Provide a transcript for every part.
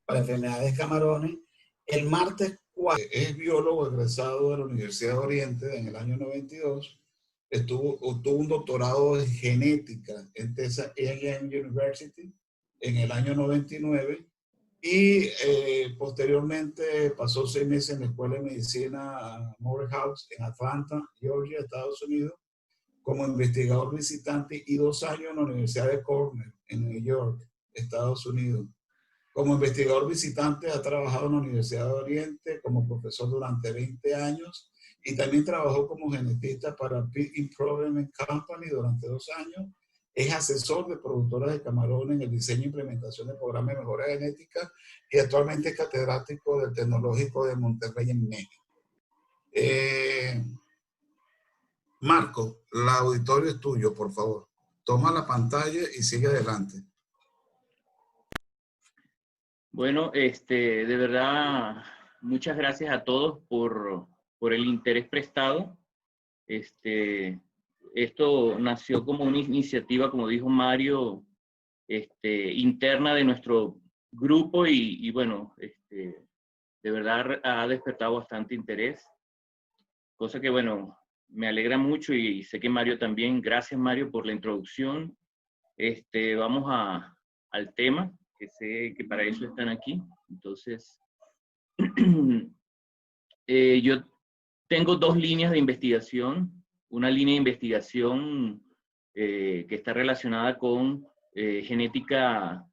para enfermedades de camarones. El martes 4, es biólogo egresado de la Universidad de Oriente en el año 92. Obtuvo un doctorado en genética en Texas A&M University en el año 99 y posteriormente pasó 6 meses en la Escuela de Medicina Morehouse en Atlanta, Georgia, Estados Unidos, como investigador visitante y 2 años en la Universidad de Cornell en New York, Estados Unidos. Como investigador visitante ha trabajado en la Universidad de Oriente como profesor durante 20 años y también trabajó como genetista para Pig Improvement Company durante 2 años. Es asesor de productoras de camarones en el diseño e implementación de programas de mejora genética y actualmente es catedrático del Tecnológico de Monterrey en México. Marco, el auditorio es tuyo, por favor. Toma la pantalla y sigue adelante. Bueno, de verdad, muchas gracias a todos por el interés prestado. Esto nació como una iniciativa, como dijo Mario, interna de nuestro grupo y bueno, de verdad ha despertado bastante interés, cosa que bueno, me alegra mucho y sé que Mario también. Gracias, Mario, por la introducción. Vamos al tema, que sé que para eso están aquí. Entonces, yo tengo 2 líneas de investigación. Una línea de investigación que está relacionada con genética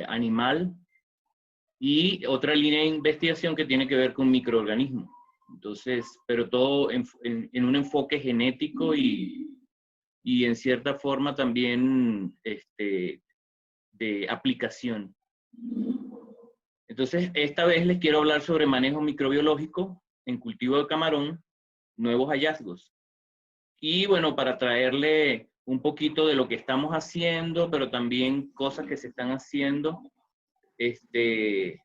animal y otra línea de investigación que tiene que ver con microorganismos. Entonces, pero todo en un enfoque genético y en cierta forma también de aplicación. Entonces, esta vez les quiero hablar sobre manejo microbiológico en cultivo de camarón, nuevos hallazgos. Y bueno, para traerle un poquito de lo que estamos haciendo, pero también cosas que se están haciendo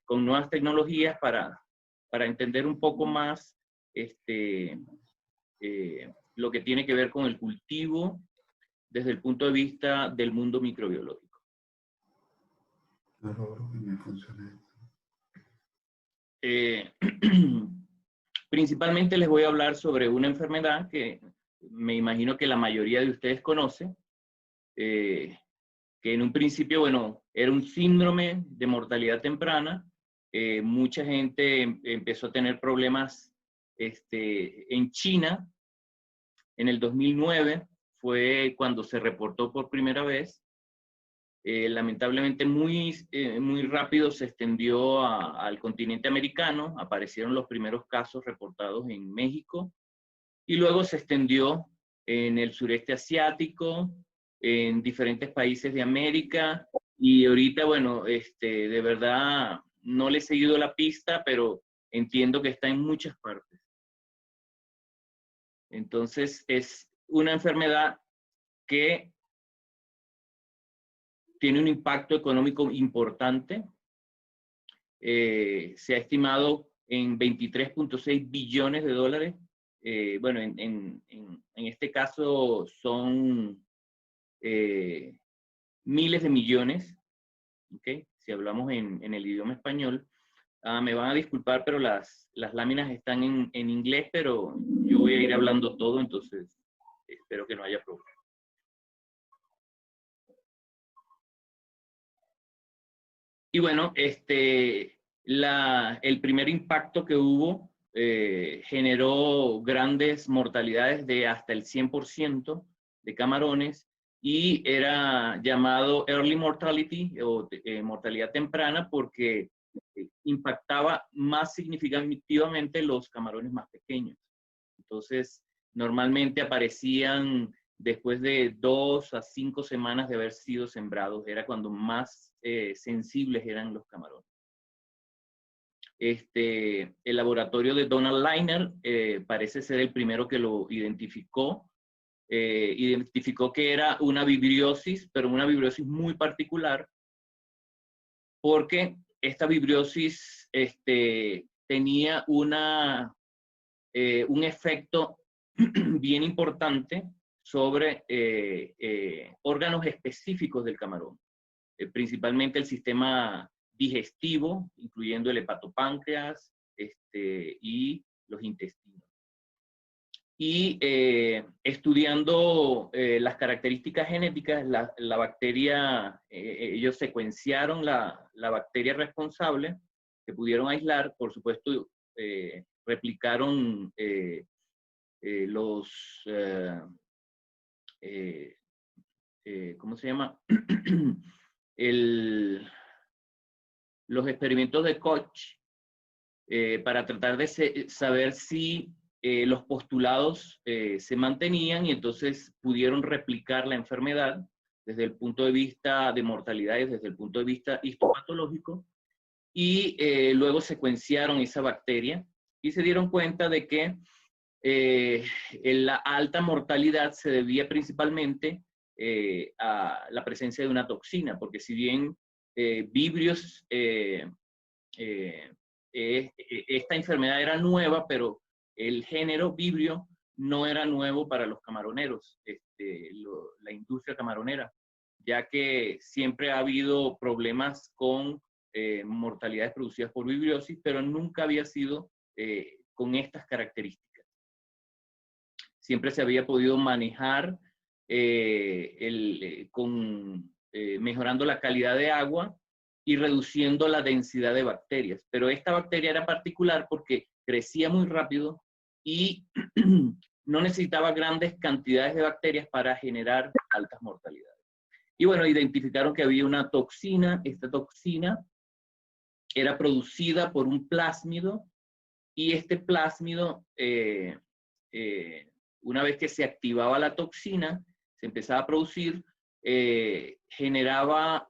con nuevas tecnologías para entender un poco más lo que tiene que ver con el cultivo desde el punto de vista del mundo microbiológico. Principalmente les voy a hablar sobre una enfermedad que me imagino que la mayoría de ustedes conoce, que en un principio, bueno, era un síndrome de mortalidad temprana. Mucha gente empezó a tener problemas en China. En el 2009 fue cuando se reportó por primera vez. Lamentablemente muy rápido se extendió al continente americano. Aparecieron los primeros casos reportados en México y luego se extendió en el sureste asiático, en diferentes países de América, y ahorita, bueno, de verdad no le he seguido la pista, pero entiendo que está en muchas partes. Entonces es una enfermedad que tiene un impacto económico importante. Se ha estimado en 23.6 billones de dólares. Bueno, en este caso son miles de millones, ¿okay? Si hablamos en el idioma español. Me van a disculpar, pero las láminas están en inglés, pero yo voy a ir hablando todo, entonces espero que no haya problema. Y bueno, el primer impacto que hubo generó grandes mortalidades de hasta el 100% de camarones y era llamado early mortality o mortalidad temprana porque impactaba más significativamente los camarones más pequeños. Entonces, normalmente aparecían después de 2 a 5 semanas de haber sido sembrados. Era cuando más sensibles eran los camarones. El laboratorio de Donald Liner parece ser el primero que lo identificó. Identificó que era una vibriosis, pero una vibriosis muy particular, porque esta vibriosis tenía un efecto bien importante sobre órganos específicos del camarón, principalmente el sistema digestivo, incluyendo el hepatopáncreas y los intestinos. Y estudiando las características genéticas, la bacteria, ellos secuenciaron la bacteria responsable, que pudieron aislar, por supuesto, replicaron ¿cómo se llama? Los experimentos de Koch para tratar de saber si los postulados se mantenían, y entonces pudieron replicar la enfermedad desde el punto de vista de mortalidad y desde el punto de vista histopatológico, y luego secuenciaron esa bacteria y se dieron cuenta de que la alta mortalidad se debía principalmente a la presencia de una toxina, porque si bien Vibrios, esta enfermedad era nueva, pero el género Vibrio no era nuevo para los camaroneros, la industria camaronera, ya que siempre ha habido problemas con mortalidades producidas por vibriosis, pero nunca había sido con estas características. Siempre se había podido manejar mejorando la calidad de agua y reduciendo la densidad de bacterias. Pero esta bacteria era particular porque crecía muy rápido y no necesitaba grandes cantidades de bacterias para generar altas mortalidades. Y bueno, identificaron que había una toxina. Esta toxina era producida por un plásmido, y este plásmido, una vez que se activaba la toxina, se empezaba a producir, generaba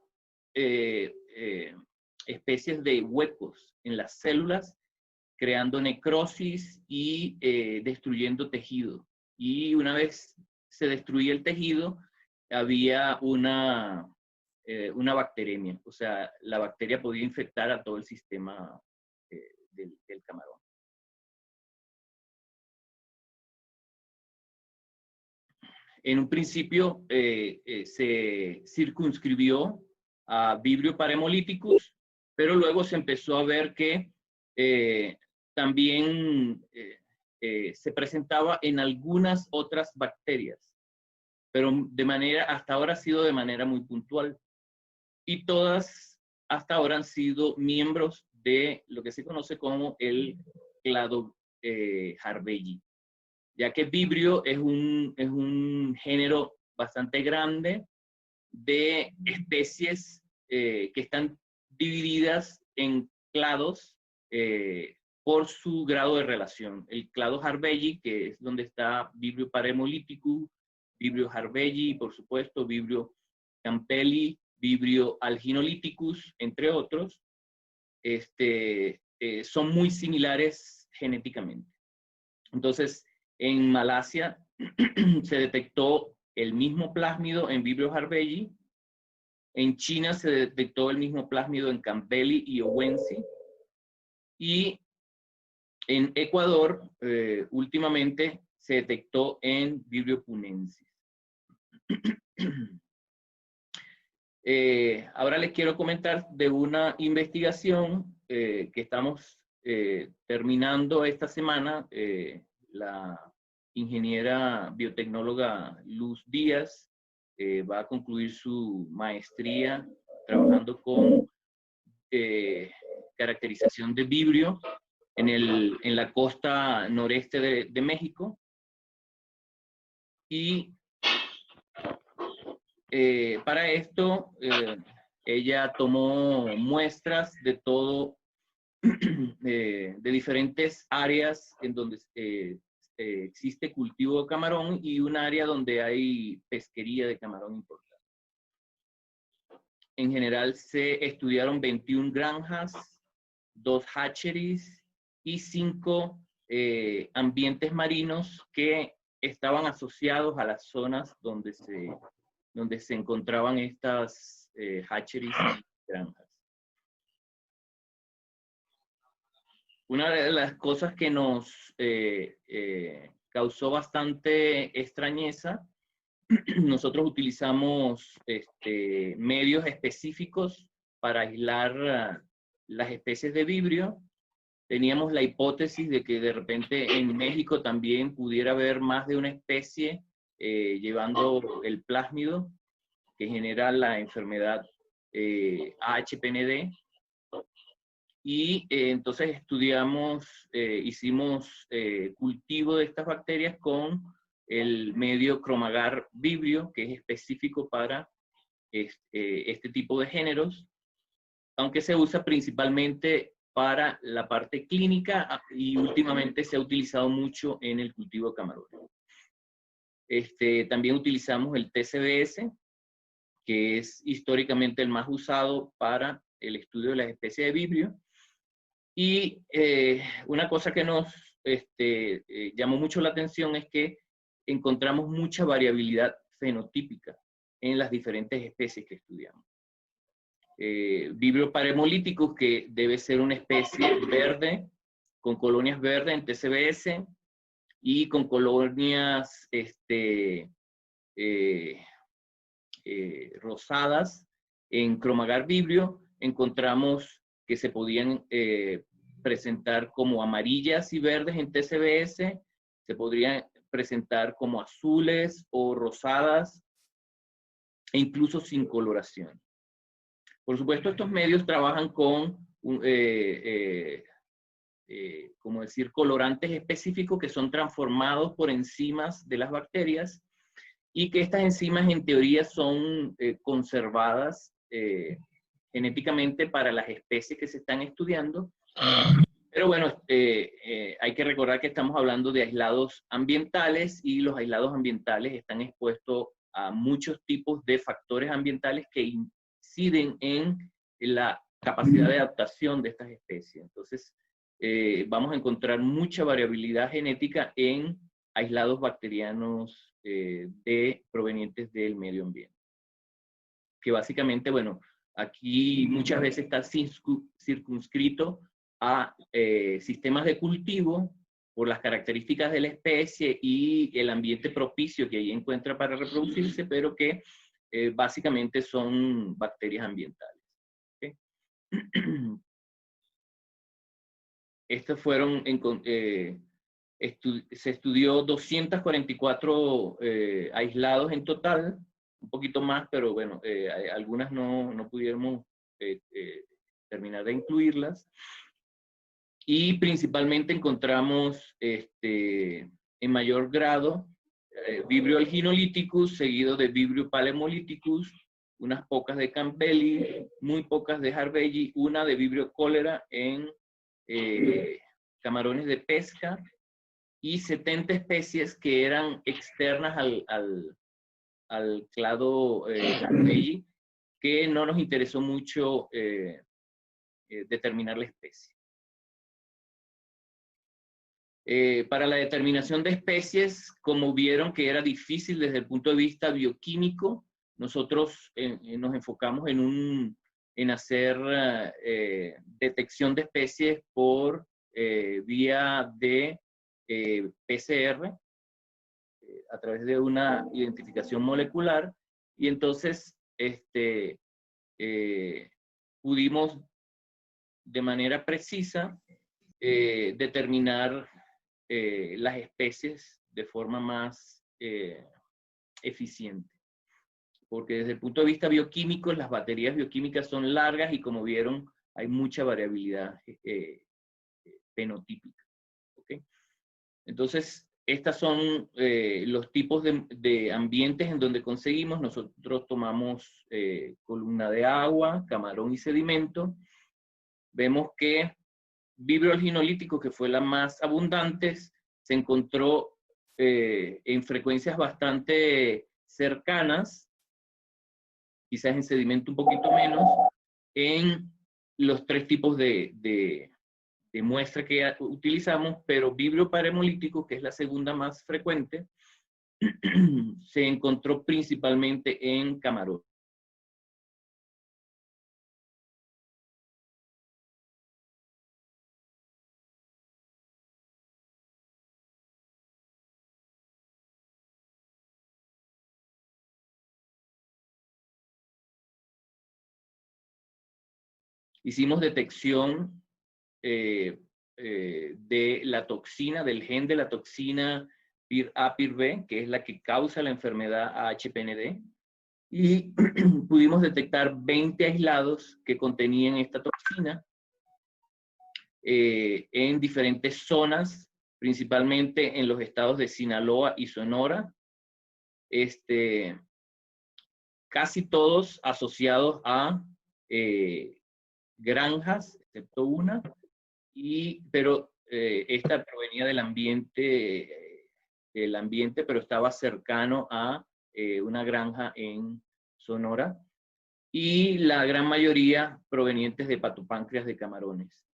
especies de huecos en las células, creando necrosis y destruyendo tejido. Y una vez se destruía el tejido, había una bacteremia. O sea, la bacteria podía infectar a todo el sistema del camarón. En un principio se circunscribió a Vibrio parhemolyticus, pero luego se empezó a ver que también se presentaba en algunas otras bacterias, pero hasta ahora ha sido de manera muy puntual. Y todas hasta ahora han sido miembros de lo que se conoce como el clado Harveyii, ya que Vibrio es un género bastante grande de especies que están divididas en clados por su grado de relación. El clado Harveyii, que es donde está Vibrio parhemolyticus, Vibrio Harveyii, por supuesto, Vibrio campbelli, Vibrio alginolyticus, entre otros, son muy similares genéticamente. Entonces, en Malasia se detectó el mismo plásmido en Vibrio Harveyii. En China se detectó el mismo plásmido en Campbelli y Owensi. Y en Ecuador, últimamente, se detectó en Vibrio punensis. Ahora les quiero comentar de una investigación que estamos terminando esta semana. La ingeniera biotecnóloga Luz Díaz va a concluir su maestría trabajando con caracterización de vibrio en la costa noreste de México. Y para esto, ella tomó muestras de todo, de diferentes áreas en donde existe cultivo de camarón y un área donde hay pesquería de camarón importante. En general se estudiaron 21 granjas, 2 hatcheries y 5 ambientes marinos que estaban asociados a las zonas donde se encontraban estas hatcheries y granjas. Una de las cosas que nos causó bastante extrañeza, nosotros utilizamos medios específicos para aislar las especies de vibrio. Teníamos la hipótesis de que de repente en México también pudiera haber más de una especie llevando el plásmido que genera la enfermedad AHPND. Y entonces hicimos cultivo de estas bacterias con el medio Chromagar vibrio, que es específico para este tipo de géneros, aunque se usa principalmente para la parte clínica y últimamente se ha utilizado mucho en el cultivo de camarones. También utilizamos el TCBS, que es históricamente el más usado para el estudio de las especies de vibrio. Y una cosa que nos llamó mucho la atención es que encontramos mucha variabilidad fenotípica en las diferentes especies que estudiamos. Vibrio paremolíticus, que debe ser una especie verde, con colonias verdes en TCBS, y con colonias rosadas en Chromagar vibrio. Encontramos que se podían presentar como amarillas y verdes en TCBS, se podrían presentar como azules o rosadas, e incluso sin coloración. Por supuesto, estos medios trabajan con, como decir, colorantes específicos que son transformados por enzimas de las bacterias, y que estas enzimas en teoría son conservadas genéticamente para las especies que se están estudiando. Pero bueno, hay que recordar que estamos hablando de aislados ambientales, y los aislados ambientales están expuestos a muchos tipos de factores ambientales que inciden en la capacidad de adaptación de estas especies. Entonces, vamos a encontrar mucha variabilidad genética en aislados bacterianos provenientes del medio ambiente. Que básicamente, bueno, aquí muchas veces está circunscrito a sistemas de cultivo por las características de la especie y el ambiente propicio que ahí encuentra para reproducirse, pero que básicamente son bacterias ambientales. ¿Okay? Estos fueron, se estudió 244 aislados en total, un poquito más, pero bueno, algunas no pudimos terminar de incluirlas. Y principalmente encontramos en mayor grado Vibrio alginolíticus, seguido de Vibrio palemolíticus, unas pocas de Campbelli, muy pocas de Harvey, una de Vibrio cólera en camarones de pesca, y 70 especies que eran externas al clado Harvey, que no nos interesó mucho determinar la especie. Para la determinación de especies, como vieron que era difícil desde el punto de vista bioquímico, nosotros nos enfocamos en hacer detección de especies por vía de PCR, a través de una identificación molecular, y entonces pudimos de manera precisa determinar las especies de forma más eficiente. Porque desde el punto de vista bioquímico, las baterías bioquímicas son largas y, como vieron, hay mucha variabilidad fenotípica. ¿Okay? Entonces, estos son los tipos de ambientes en donde conseguimos. Nosotros tomamos columna de agua, camarón y sedimento. Vemos que Vibrio alginolítico, que fue la más abundante, se encontró en frecuencias bastante cercanas, quizás en sedimento un poquito menos, en los tres tipos de muestra que utilizamos, pero Vibrio paremolítico, que es la segunda más frecuente, se encontró principalmente en camarón. hicimos detección de la toxina, del gen de la toxina PIR-A, PIR-B, que es la que causa la enfermedad AHPND, y pudimos detectar 20 aislados que contenían esta toxina en diferentes zonas, principalmente en los estados de Sinaloa y Sonora, casi todos asociados a granjas, excepto una, pero esta provenía del ambiente, pero estaba cercano a una granja en Sonora, y la gran mayoría provenientes de patopáncreas de camarones.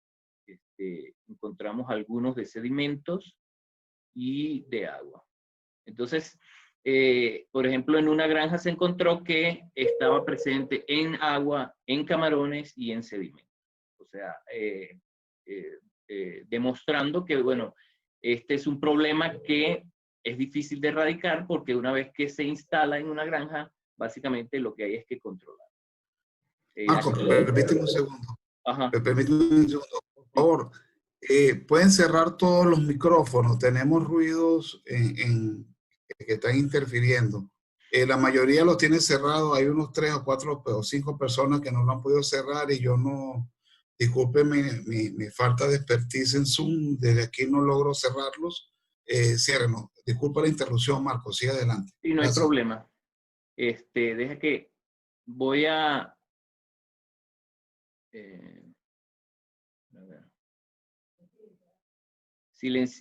Encontramos algunos de sedimentos y de agua. Entonces, por ejemplo, en una granja se encontró que estaba presente en agua, en camarones y en sedimentos. O sea, demostrando que, bueno, este es un problema que es difícil de erradicar porque una vez que se instala en una granja, básicamente lo que hay es que controlar. Marco, permíteme un segundo. Ajá. Permíteme un segundo, por favor. Pueden cerrar todos los micrófonos. Tenemos ruidos que están interfiriendo. La mayoría los tiene cerrado. Hay unos 3 o 4 o 5 personas que no lo han podido cerrar y yo no, disculpen mi falta de expertise en Zoom. Desde aquí no logro cerrarlos. Ciérrenos. Disculpa la interrupción, Marco. Sigue adelante. Sí, no hay problema. Deja que voy a ver.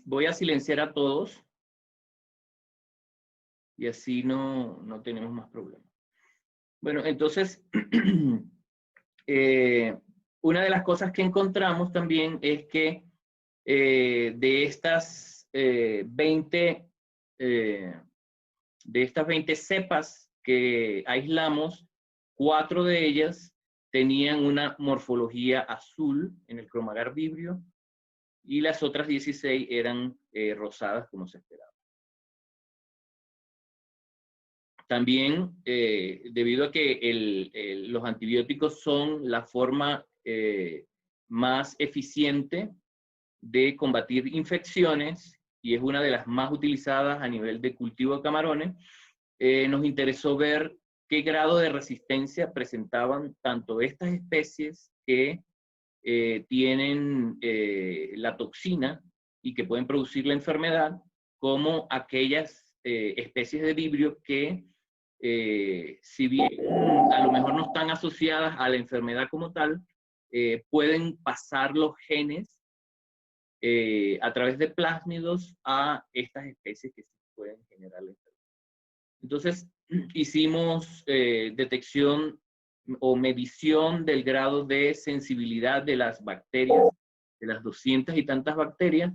Voy a silenciar a todos y así no tenemos más problemas. Bueno, entonces, una de las cosas que encontramos también es que de estas 20 cepas que aislamos, 4 de ellas tenían una morfología azul en el cromagar vibrio y las otras 16 eran rosadas como se esperaba. También, debido a que los antibióticos son la forma más eficiente de combatir infecciones y es una de las más utilizadas a nivel de cultivo de camarones, nos interesó ver qué grado de resistencia presentaban tanto estas especies que tienen la toxina y que pueden producir la enfermedad, como aquellas especies de vibrio que, si bien a lo mejor no están asociadas a la enfermedad como tal, pueden pasar los genes a través de plásmidos a estas especies que sí pueden generar la enfermedad. Entonces, hicimos detección o medición del grado de sensibilidad de las bacterias, de las 200 y tantas bacterias,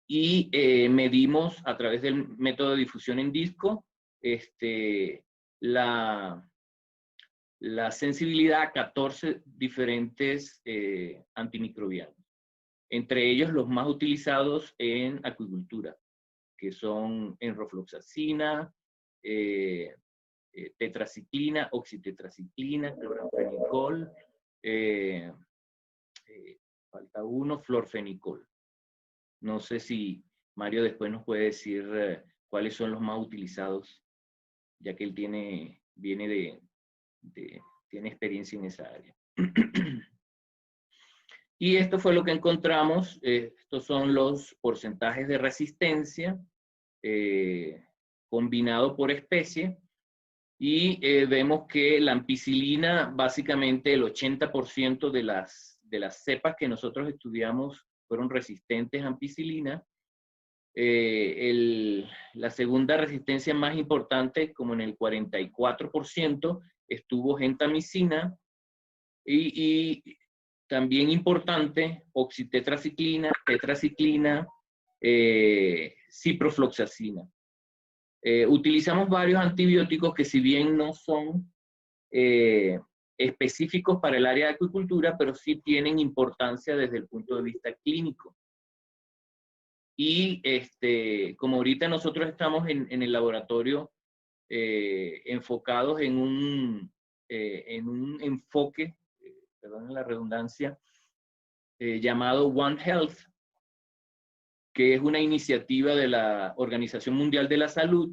y medimos a través del método de difusión en disco la sensibilidad a 14 diferentes antimicrobianos. Entre ellos los más utilizados en acuicultura, que son enrofloxacina, tetraciclina, oxitetraciclina, cloramfenicol, falta uno, florfenicol. No sé si Mario después nos puede decir cuáles son los más utilizados, ya que él tiene experiencia en esa área. Y esto fue lo que encontramos. Estos son los porcentajes de resistencia combinado por especie. Y vemos que la ampicilina, básicamente el 80% de las cepas que nosotros estudiamos fueron resistentes a ampicilina. La segunda resistencia más importante, como en el 44%, estuvo gentamicina. Y también importante, oxitetraciclina, tetraciclina, ciprofloxacina. Utilizamos varios antibióticos que si bien no son específicos para el área de acuicultura, pero sí tienen importancia desde el punto de vista clínico. Y como ahorita nosotros estamos en el laboratorio enfocados en un enfoque perdonen la redundancia, llamado One Health, que es una iniciativa de la Organización Mundial de la Salud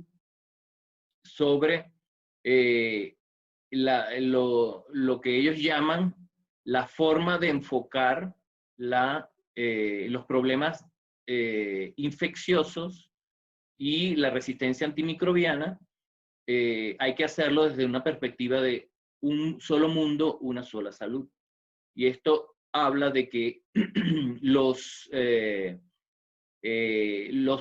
sobre lo que ellos llaman la forma de enfocar los problemas infecciosos y la resistencia antimicrobiana. Hay que hacerlo desde una perspectiva de un solo mundo, una sola salud. Y esto habla de que los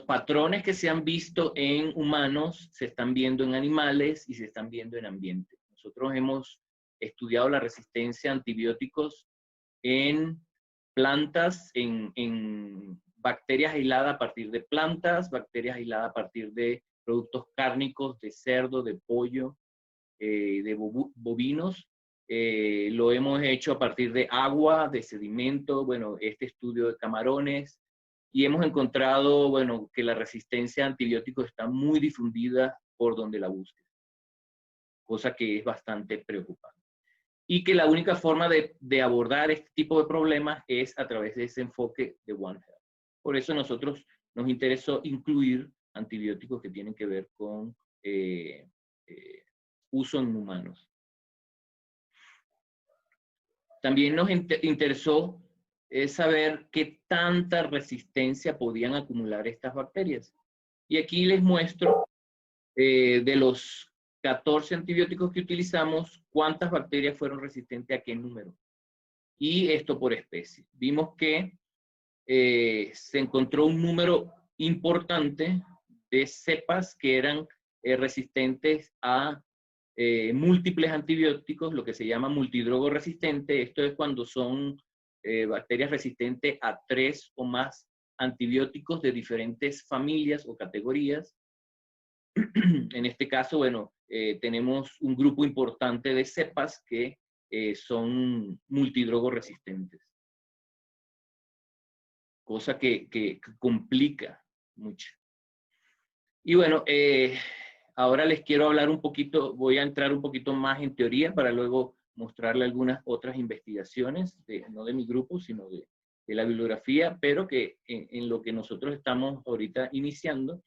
patrones que se han visto en humanos se están viendo en animales y se están viendo en ambiente. Nosotros hemos estudiado la resistencia a antibióticos en plantas, en bacterias aisladas a partir de plantas, bacterias aisladas a partir de productos cárnicos, de cerdo, de pollo, de bovinos. Lo hemos hecho a partir de agua, de sedimento, bueno, este estudio de camarones, y hemos encontrado, bueno, que la resistencia a antibióticos está muy difundida por donde la busques, cosa que es bastante preocupante. Y que la única forma de abordar este tipo de problemas es a través de ese enfoque de One Health. Por eso nosotros nos interesó incluir antibióticos que tienen que ver con uso en humanos. También nos interesó saber qué tanta resistencia podían acumular estas bacterias. Y aquí les muestro de los 14 antibióticos que utilizamos, cuántas bacterias fueron resistentes a qué número. Y esto por especie. Vimos que se encontró un número importante de cepas que eran resistentes a múltiples antibióticos, lo que se llama multidrogo resistente. Esto es cuando son bacterias resistentes a 3 o más antibióticos de diferentes familias o categorías. En este caso, bueno, tenemos un grupo importante de cepas que son multidrogo resistentes. Cosa que complica mucho. Y bueno, ahora les quiero hablar un poquito, voy a entrar un poquito más en teoría para luego mostrarle algunas otras investigaciones, no de mi grupo, sino de la bibliografía, pero que en lo que nosotros estamos ahorita iniciando,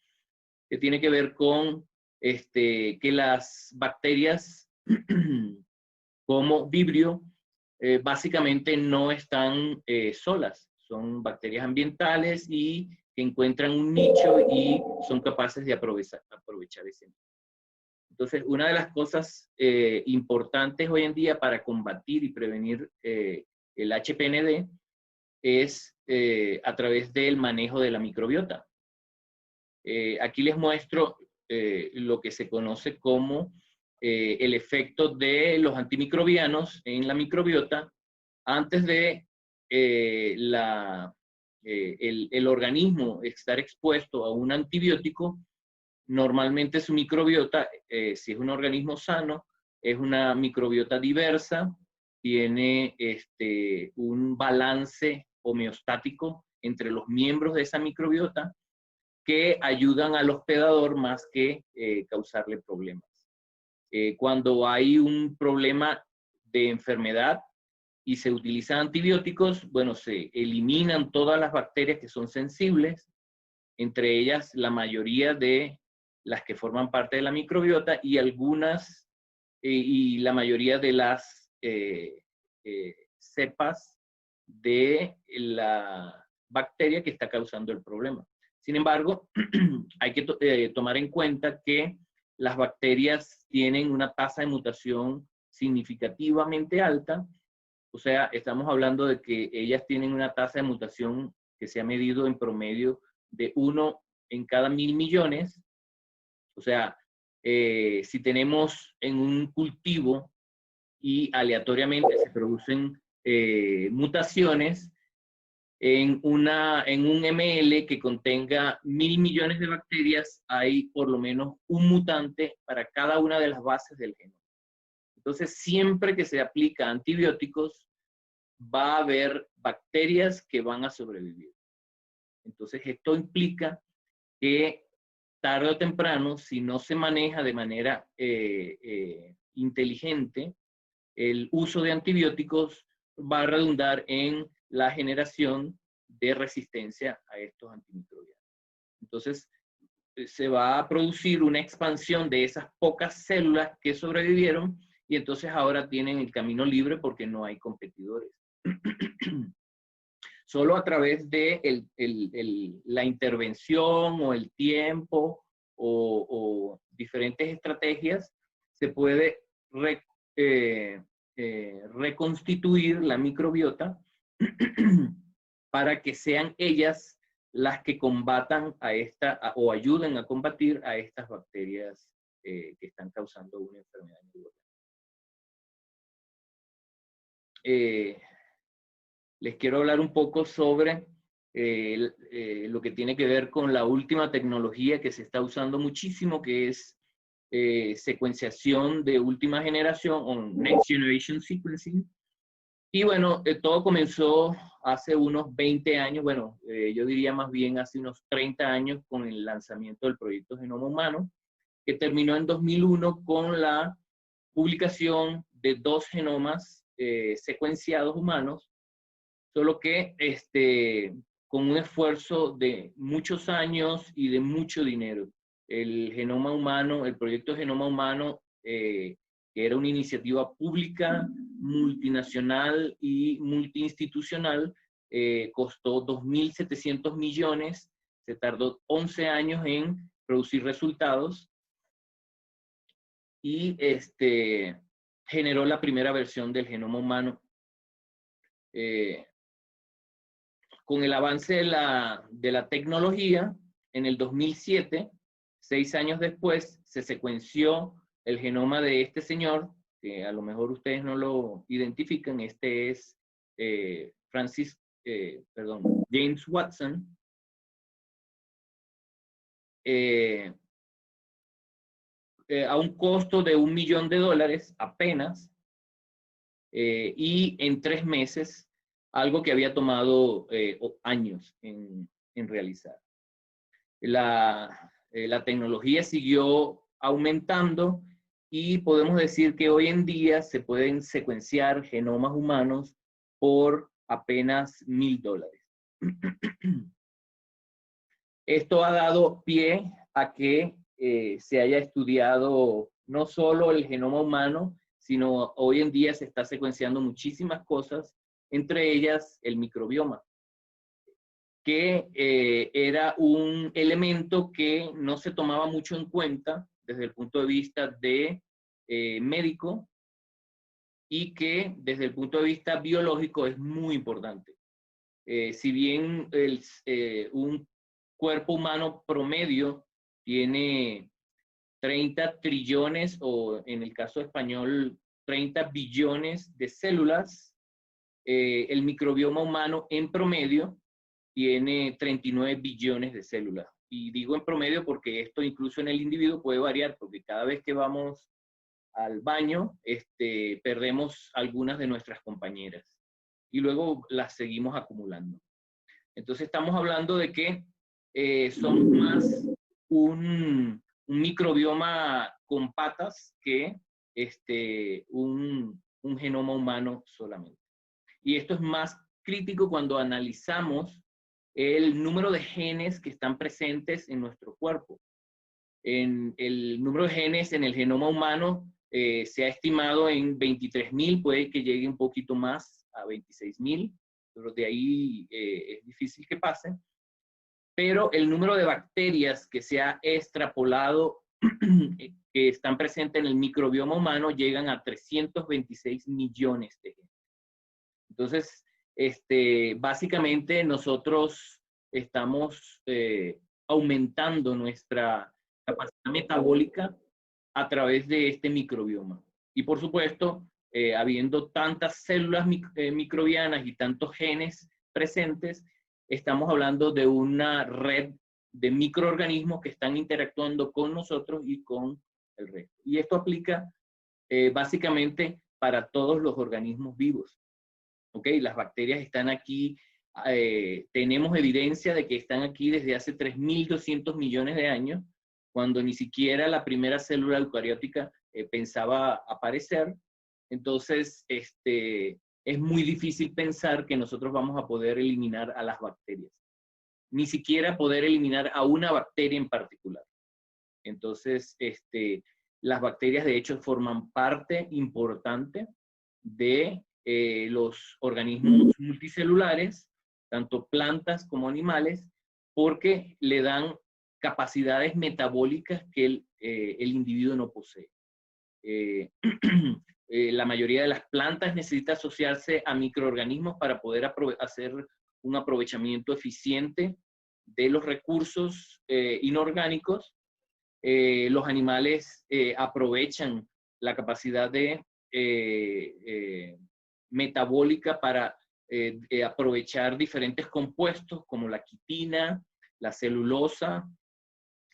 que tiene que ver con que las bacterias como Vibrio básicamente no están solas, son bacterias ambientales y que encuentran un nicho y son capaces de aprovechar ese nicho. Entonces, una de las cosas importantes hoy en día para combatir y prevenir el HPND es a través del manejo de la microbiota. Aquí les muestro lo que se conoce como el efecto de los antimicrobianos en la microbiota antes de el organismo estar expuesto a un antibiótico. Normalmente su microbiota, si es un organismo sano, es una microbiota diversa, tiene un balance homeostático entre los miembros de esa microbiota que ayudan al hospedador más que causarle problemas. Cuando hay un problema de enfermedad y se utilizan antibióticos, bueno, se eliminan todas las bacterias que son sensibles, entre ellas la mayoría de las que forman parte de la microbiota y algunas, y la mayoría de las cepas de la bacteria que está causando el problema. Sin embargo, hay que tomar en cuenta que las bacterias tienen una tasa de mutación significativamente alta. O sea, estamos hablando de que ellas tienen una tasa de mutación que se ha medido en promedio de 1 en cada 1000 millones. O sea, si tenemos en un cultivo y aleatoriamente se producen mutaciones, en un ml que contenga 1000 millones de bacterias, hay por lo menos un mutante para cada una de las bases del genoma. Entonces, siempre que se aplica antibióticos, va a haber bacterias que van a sobrevivir. Entonces, esto implica que tarde o temprano, si no se maneja de manera inteligente, el uso de antibióticos va a redundar en la generación de resistencia a estos antimicrobianos. Entonces, se va a producir una expansión de esas pocas células que sobrevivieron y entonces ahora tienen el camino libre porque no hay competidores. Solo a través de la intervención o el tiempo o diferentes estrategias se puede reconstituir la microbiota para que sean ellas las que combatan o ayuden a combatir a estas bacterias que están causando una enfermedad neuronal. Les quiero hablar un poco sobre lo que tiene que ver con la última tecnología que se está usando muchísimo, que es secuenciación de última generación o Next Generation Sequencing. Y bueno, todo comenzó hace unos 20 años, bueno, yo diría más bien hace unos 30 años con el lanzamiento del proyecto Genoma Humano, que terminó en 2001 con la publicación de 2 genomas secuenciados humanos, solo que con un esfuerzo de muchos años y de mucho dinero. El genoma humano, el proyecto Genoma Humano, que era una iniciativa pública, multinacional y multiinstitucional, costó 2.700 millones, se tardó 11 años en producir resultados y generó la primera versión del genoma humano. Con el avance de la tecnología, en el 2007, 6 años después, se secuenció el genoma de este señor, que a lo mejor ustedes no lo identifican. Este es James Watson. A un costo de $1 millón apenas, y en 3 meses, algo que había tomado años en realizar. La tecnología siguió aumentando y podemos decir que hoy en día se pueden secuenciar genomas humanos por apenas $1.000. Esto ha dado pie a que se haya estudiado no solo el genoma humano, sino hoy en día se está secuenciando muchísimas cosas, entre ellas el microbioma, que era un elemento que no se tomaba mucho en cuenta desde el punto de vista de médico y que desde el punto de vista biológico es muy importante. Si bien un cuerpo humano promedio tiene 30 trillones o en el caso español 30 billones de células, el microbioma humano en promedio tiene 39 billones de células. Y digo en promedio porque esto incluso en el individuo puede variar, porque cada vez que vamos al baño, perdemos algunas de nuestras compañeras y luego las seguimos acumulando. Entonces estamos hablando de que somos más un microbioma con patas que un genoma humano solamente. Y esto es más crítico cuando analizamos el número de genes que están presentes en nuestro cuerpo. El número de genes en el genoma humano se ha estimado en 23.000, puede que llegue un poquito más a 26.000, pero de ahí es difícil que pase. Pero el número de bacterias que se ha extrapolado que están presentes en el microbioma humano llegan a 326 millones de genes. Entonces, básicamente nosotros estamos aumentando nuestra capacidad metabólica a través de este microbioma. Y por supuesto, habiendo tantas células microbianas y tantos genes presentes, estamos hablando de una red de microorganismos que están interactuando con nosotros y con el resto. Y esto aplica básicamente para todos los organismos vivos. ¿Ok? Las bacterias están aquí, tenemos evidencia de que están aquí desde hace 3.200 millones de años, cuando ni siquiera la primera célula eucariótica pensaba aparecer. Entonces, es muy difícil pensar que nosotros vamos a poder eliminar a las bacterias, ni siquiera poder eliminar a una bacteria en particular. Entonces, las bacterias de hecho forman parte importante de los organismos multicelulares, tanto plantas como animales, porque le dan capacidades metabólicas que el individuo no posee. La mayoría de las plantas necesita asociarse a microorganismos para poder hacer un aprovechamiento eficiente de los recursos inorgánicos. Los animales aprovechan la capacidad metabólica para aprovechar diferentes compuestos como la quitina, la celulosa,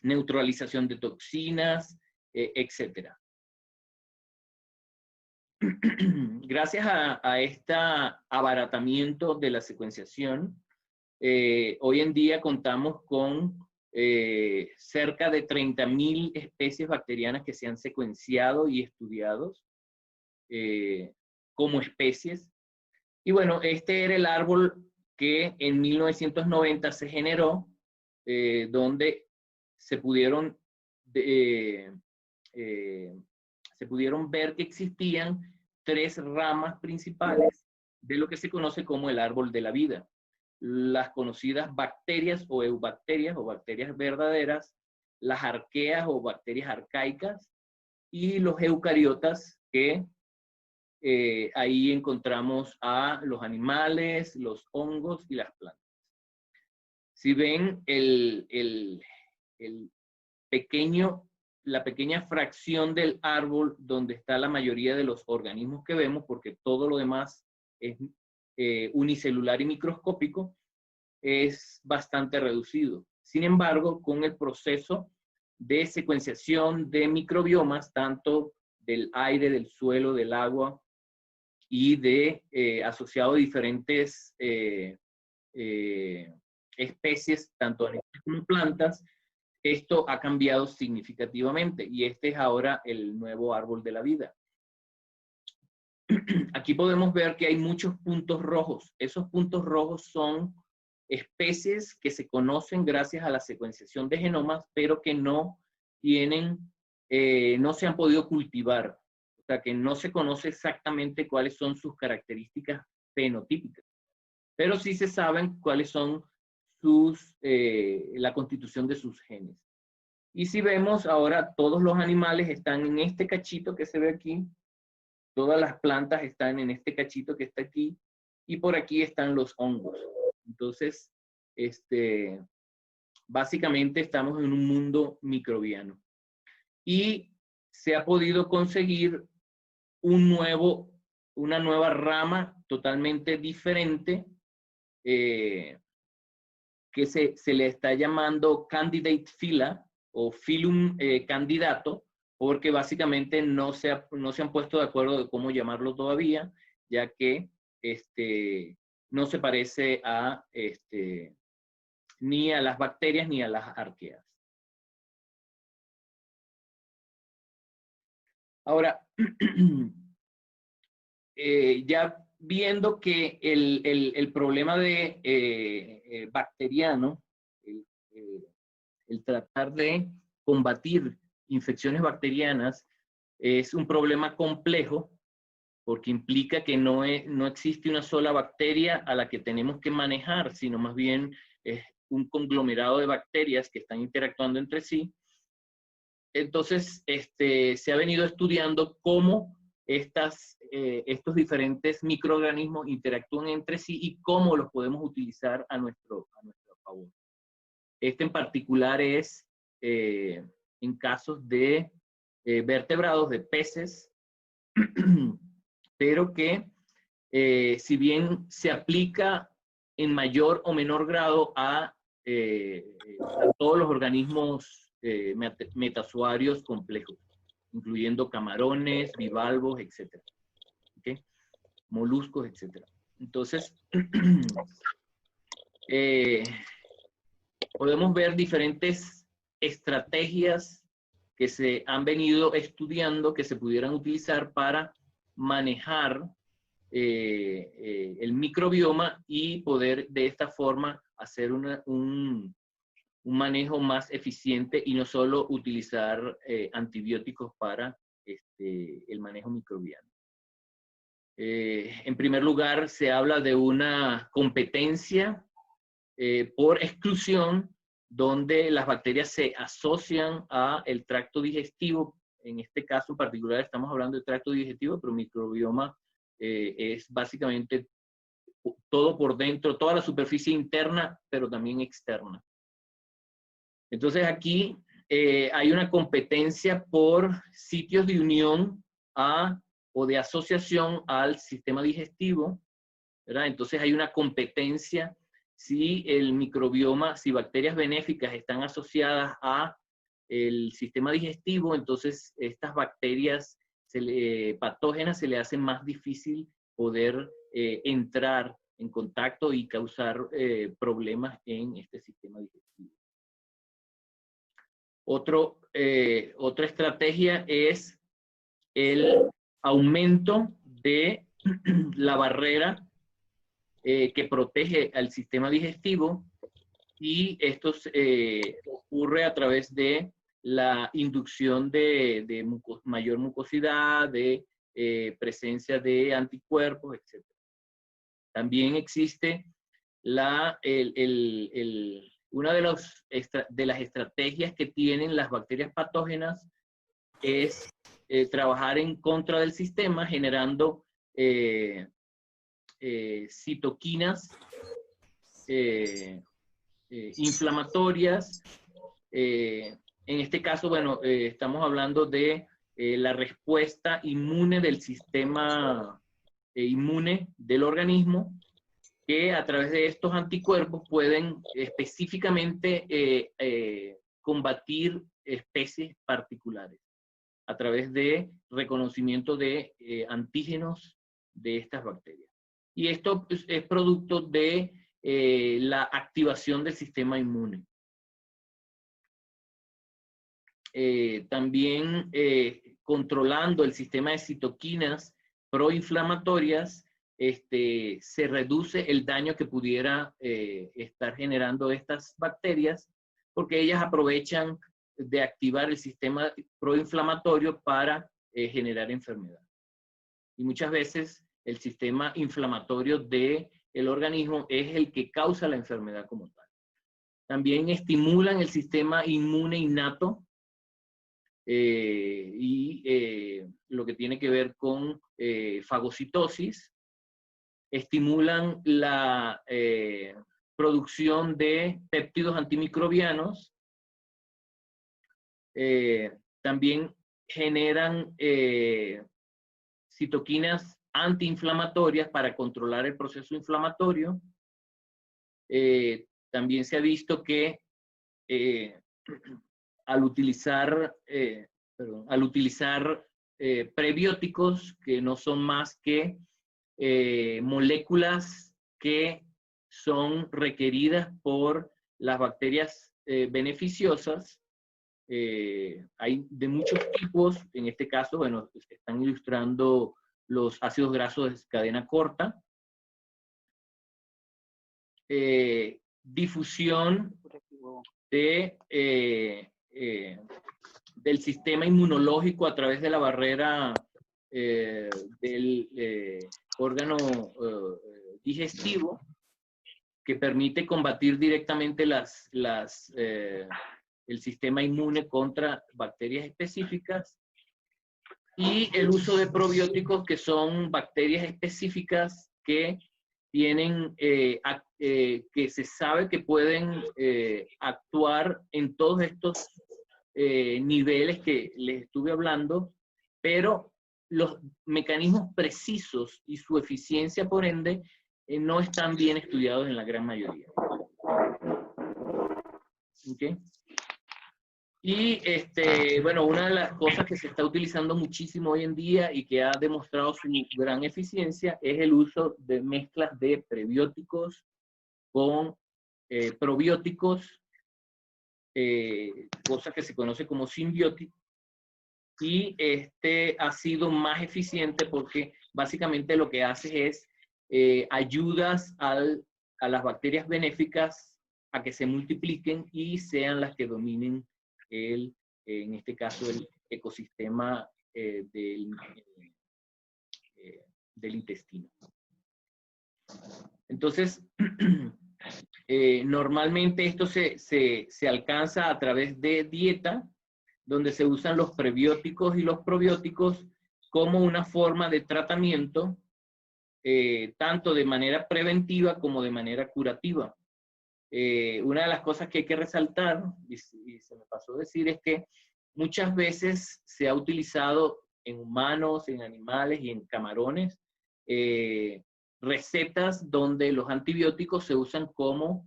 neutralización de toxinas, etc. Gracias a este abaratamiento de la secuenciación, hoy en día contamos con cerca de 30.000 especies bacterianas que se han secuenciado y estudiados como especies. Y bueno, este era el árbol que en 1990 se generó, donde se pudieron ver que existían 3 ramas principales de lo que se conoce como el árbol de la vida. Las conocidas bacterias o eubacterias o bacterias verdaderas, las arqueas o bacterias arcaicas y los eucariotas, que ahí encontramos a los animales, los hongos y las plantas. Si ven la pequeña fracción del árbol donde está la mayoría de los organismos que vemos, porque todo lo demás es unicelular y microscópico, es bastante reducido. Sin embargo, con el proceso de secuenciación de microbiomas, tanto del aire, del suelo, del agua y asociado a diferentes especies, tanto animales como plantas, esto ha cambiado significativamente y este es ahora el nuevo árbol de la vida. Aquí podemos ver que hay muchos puntos rojos. Esos puntos rojos son especies que se conocen gracias a la secuenciación de genomas, pero que no se han podido cultivar. O sea, que no se conoce exactamente cuáles son sus características fenotípicas, pero sí se saben cuáles son la constitución de sus genes. Y si vemos ahora, todos los animales están en este cachito que se ve aquí, todas las plantas están en este cachito que está aquí, y por aquí están los hongos. Entonces, básicamente estamos en un mundo microbiano. Y se ha podido conseguir una nueva rama totalmente diferente, que se le está llamando Candidate Phyla o Phylum candidato, porque básicamente no se han puesto de acuerdo de cómo llamarlo todavía, ya que no se parece ni a las bacterias ni a las arqueas. Ahora, ya viendo que el problema bacteriano, el tratar de combatir infecciones bacterianas es un problema complejo, porque implica que no existe una sola bacteria a la que tenemos que manejar, sino más bien es un conglomerado de bacterias que están interactuando entre sí. Entonces, se ha venido estudiando cómo estos diferentes microorganismos interactúan entre sí y cómo los podemos utilizar a nuestro favor. En particular es en casos de vertebrados, de peces, pero que si bien se aplica en mayor o menor grado a todos los organismos metazoarios complejos, incluyendo camarones, bivalvos, etc. ¿Okay? Moluscos, etc. Entonces, podemos ver diferentes estrategias que se han venido estudiando que se pudieran utilizar para manejar el microbioma y poder de esta forma hacer un manejo más eficiente y no solo utilizar antibióticos para el manejo microbiano. En primer lugar, se habla de una competencia por exclusión, donde las bacterias se asocian al tracto digestivo. En este caso en particular estamos hablando de tracto digestivo, pero microbioma es básicamente todo por dentro, toda la superficie interna, pero también externa. Entonces aquí hay una competencia por sitios de unión o de asociación al sistema digestivo, ¿verdad? Entonces hay una competencia si el microbioma, si bacterias benéficas están asociadas a el sistema digestivo, entonces estas bacterias patógenas se le hace más difícil poder entrar en contacto y causar problemas en este sistema digestivo. Otra estrategia es el aumento de la barrera que protege al sistema digestivo, y esto ocurre a través de la inducción de mayor mucosidad, de presencia de anticuerpos, etc. También existe una de las estrategias que tienen las bacterias patógenas es trabajar en contra del sistema, generando citoquinas inflamatorias. En este caso, bueno, estamos hablando de la respuesta inmune del sistema inmune del organismo, que a través de estos anticuerpos pueden específicamente combatir especies particulares a través de reconocimiento de antígenos de estas bacterias. Y esto pues, es producto de la activación del sistema inmune. También controlando el sistema de citoquinas proinflamatorias, se reduce el daño que pudiera estar generando estas bacterias, porque ellas aprovechan de activar el sistema proinflamatorio para generar enfermedad. Y muchas veces el sistema inflamatorio del organismo es el que causa la enfermedad como tal. También estimulan el sistema inmune innato y lo que tiene que ver con fagocitosis. Estimulan la producción de péptidos antimicrobianos. También generan citoquinas antiinflamatorias para controlar el proceso inflamatorio. También se ha visto que al utilizar prebióticos, que no son más que moléculas que son requeridas por las bacterias beneficiosas. Hay de muchos tipos. En este caso, bueno, están ilustrando los ácidos grasos de cadena corta. Difusión del sistema inmunológico a través de la barrera del órgano digestivo, que permite combatir directamente el sistema inmune contra bacterias específicas, y el uso de probióticos, que son bacterias específicas que tienen, que se sabe que pueden actuar en todos estos niveles que les estuve hablando, pero los mecanismos precisos y su eficiencia, por ende, no están bien estudiados en la gran mayoría. ¿Okay? Y bueno, una de las cosas que se está utilizando muchísimo hoy en día y que ha demostrado su gran eficiencia es el uso de mezclas de prebióticos con probióticos, cosa que se conoce como simbiótico, y ha sido más eficiente porque básicamente lo que haces es ayudas a las bacterias benéficas a que se multipliquen y sean las que dominen en este caso, el ecosistema del intestino. Entonces, normalmente esto se alcanza a través de dieta, donde se usan los prebióticos y los probióticos como una forma de tratamiento, tanto de manera preventiva como de manera curativa. Una de las cosas que hay que resaltar, y se me pasó a decir, es que muchas veces se ha utilizado en humanos, en animales y en camarones, recetas donde los antibióticos se usan como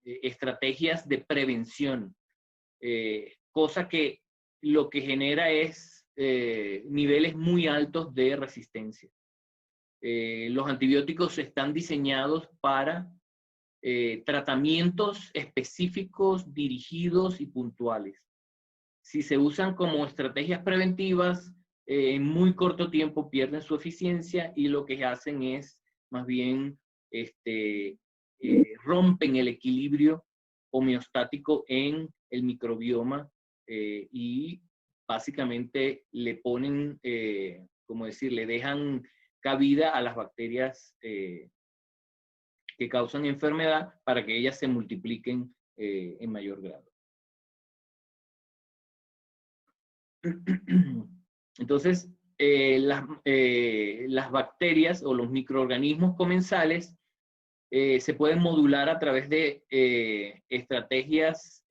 estrategias de prevención, cosa que lo que genera es niveles muy altos de resistencia. Los antibióticos están diseñados para tratamientos específicos, dirigidos y puntuales. Si se usan como estrategias preventivas, en muy corto tiempo pierden su eficiencia y lo que hacen es más bien rompen el equilibrio homeostático en el microbioma y básicamente le ponen, como decir, le dejan cabida a las bacterias que causan enfermedad para que ellas se multipliquen en mayor grado. Entonces, las bacterias o los microorganismos comensales se pueden modular a través de estrategias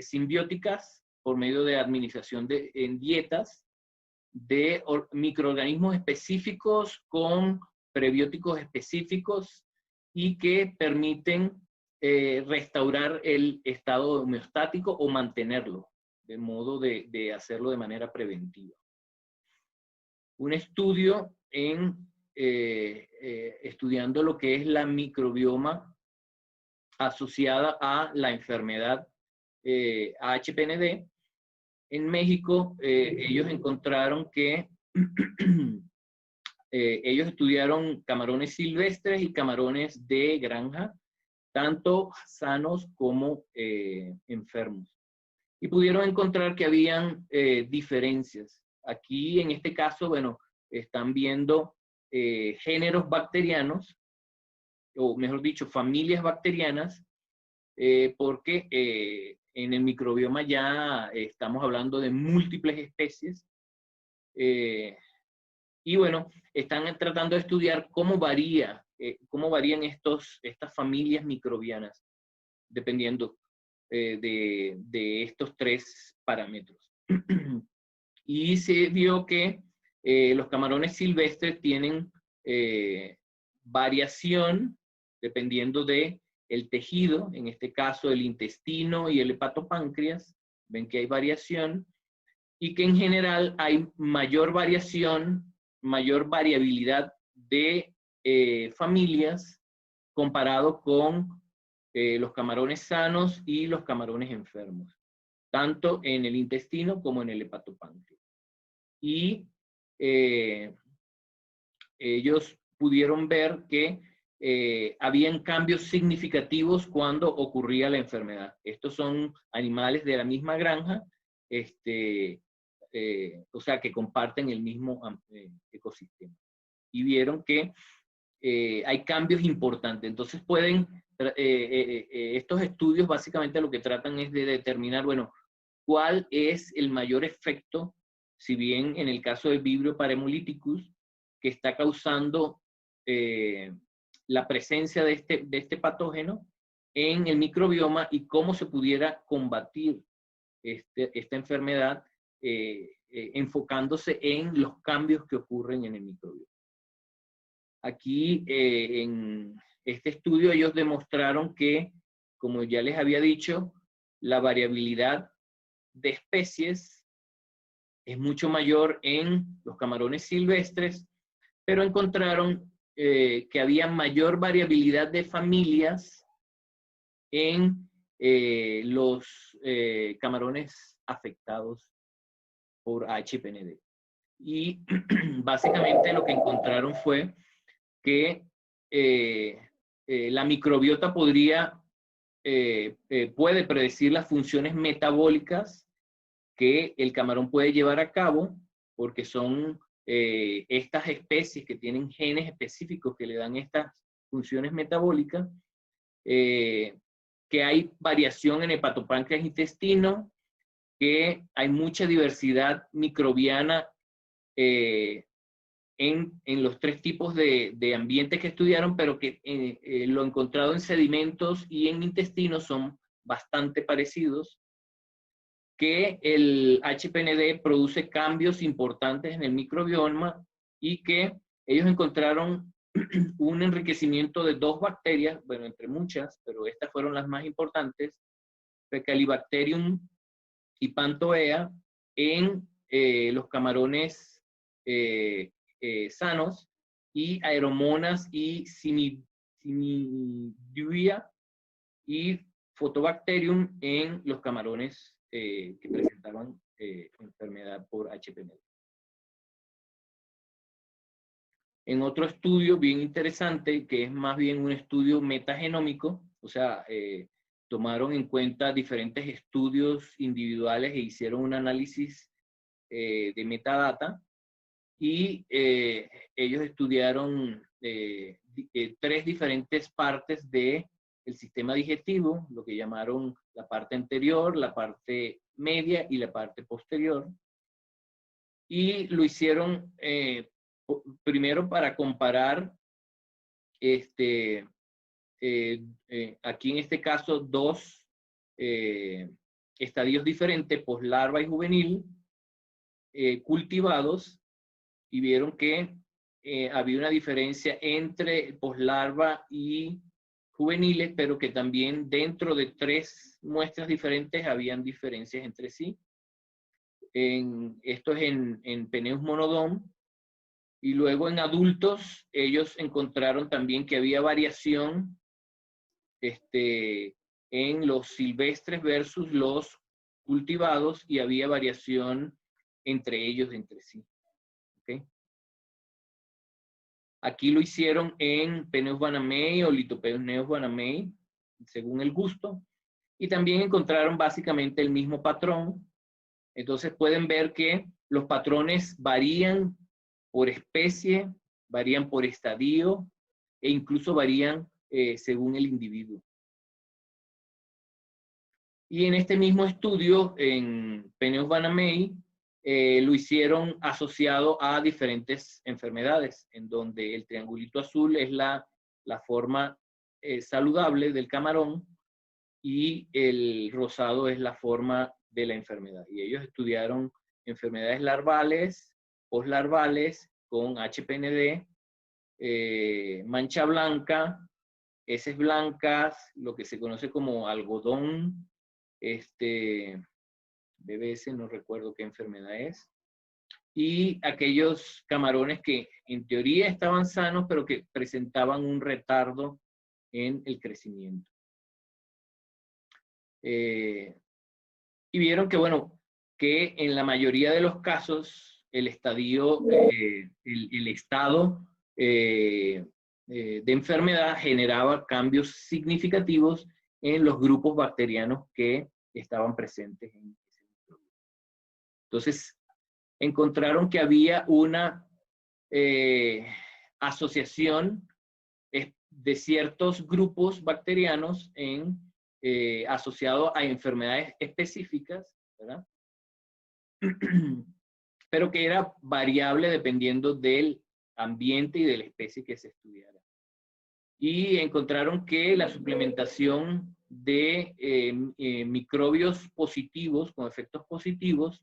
simbióticas por medio de administración en dietas de microorganismos específicos con prebióticos específicos y que permiten restaurar el estado homeostático o mantenerlo, de modo de hacerlo de manera preventiva. Un estudio estudiando lo que es la microbioma asociada a la enfermedad AHPND. En México, ellos encontraron que ellos estudiaron camarones silvestres y camarones de granja, tanto sanos como enfermos. Y pudieron encontrar que habían diferencias. Aquí, en este caso, bueno, están viendo géneros bacterianos, o mejor dicho, familias bacterianas, porque en el microbioma ya estamos hablando de múltiples especies. Y bueno, están tratando de estudiar cómo varían estas familias microbianas, dependiendo de estos tres parámetros. Y se vio que los camarones silvestres tienen variación dependiendo de el tejido, en este caso el intestino y el hepatopáncreas. Ven que hay variación y que en general hay mayor variación, mayor variabilidad de familias comparado con los camarones sanos y los camarones enfermos, tanto en el intestino como en el hepatopáncreas. Y ellos pudieron ver que habían cambios significativos cuando ocurría la enfermedad. Estos son animales de la misma granja, o sea, que comparten el mismo ecosistema. Y vieron que hay cambios importantes. Entonces estos estudios básicamente lo que tratan es de determinar, bueno, cuál es el mayor efecto, si bien en el caso del Vibrio parhemolyticus, que está causando la presencia de este patógeno en el microbioma y cómo se pudiera combatir esta enfermedad enfocándose en los cambios que ocurren en el microbioma. Aquí en este estudio ellos demostraron que, como ya les había dicho, la variabilidad de especies es mucho mayor en los camarones silvestres, pero encontraron que había mayor variabilidad de familias en los camarones afectados por AHPND. y básicamente lo que encontraron fue que la microbiota puede predecir las funciones metabólicas que el camarón puede llevar a cabo, porque son estas especies que tienen genes específicos que le dan estas funciones metabólicas, que hay variación en hepatopáncreas intestino, que hay mucha diversidad microbiana en los 3 tipos de ambientes que estudiaron, pero que lo encontrado en sedimentos y en intestinos son bastante parecidos, que el HPND produce cambios importantes en el microbioma y que ellos encontraron un enriquecimiento de 2 bacterias, bueno, entre muchas, pero estas fueron las más importantes, Fecalibacterium y Pantoea, en los camarones sanos, y Aeromonas y Cimidiuia y Photobacterium en los camarones que presentaban enfermedad por HPND. En otro estudio bien interesante, que es más bien un estudio metagenómico, o sea, tomaron en cuenta diferentes estudios individuales e hicieron un análisis de metadata, y ellos estudiaron 3 diferentes partes del sistema digestivo, lo que llamaron la parte anterior, la parte media y la parte posterior. Y lo hicieron primero para comparar, aquí en este caso, 2 estadios diferentes, poslarva y juvenil, cultivados, y vieron que había una diferencia entre poslarva y juveniles, pero que también dentro de 3 muestras diferentes habían diferencias entre sí. Esto es en Peneus monodon. Y luego en adultos, ellos encontraron también que había variación en los silvestres versus los cultivados, y había variación entre ellos, entre sí. ¿Okay? Aquí lo hicieron en Peneus banamei o Litopeus banamei, según el gusto, y también encontraron básicamente el mismo patrón. Entonces pueden ver que los patrones varían por especie, varían por estadio, e incluso varían según el individuo. Y en este mismo estudio, en Peneus banamei, lo hicieron asociado a diferentes enfermedades, en donde el triangulito azul es la forma saludable del camarón, y el rosado es la forma de la enfermedad. Y ellos estudiaron enfermedades larvales, poslarvales, con HPND, mancha blanca, heces blancas, lo que se conoce como algodón, BBS, no recuerdo qué enfermedad es, y aquellos camarones que en teoría estaban sanos, pero que presentaban un retardo en el crecimiento. Y vieron que, bueno, que en la mayoría de los casos el estadio, el estado de enfermedad generaba cambios significativos en los grupos bacterianos que estaban presentes en ese microbio. Entonces, encontraron que había una asociación de ciertos grupos bacterianos asociados a enfermedades específicas, ¿verdad? Pero que era variable dependiendo del ambiente y de la especie que se estudiara. Y encontraron que la suplementación de microbios positivos, con efectos positivos,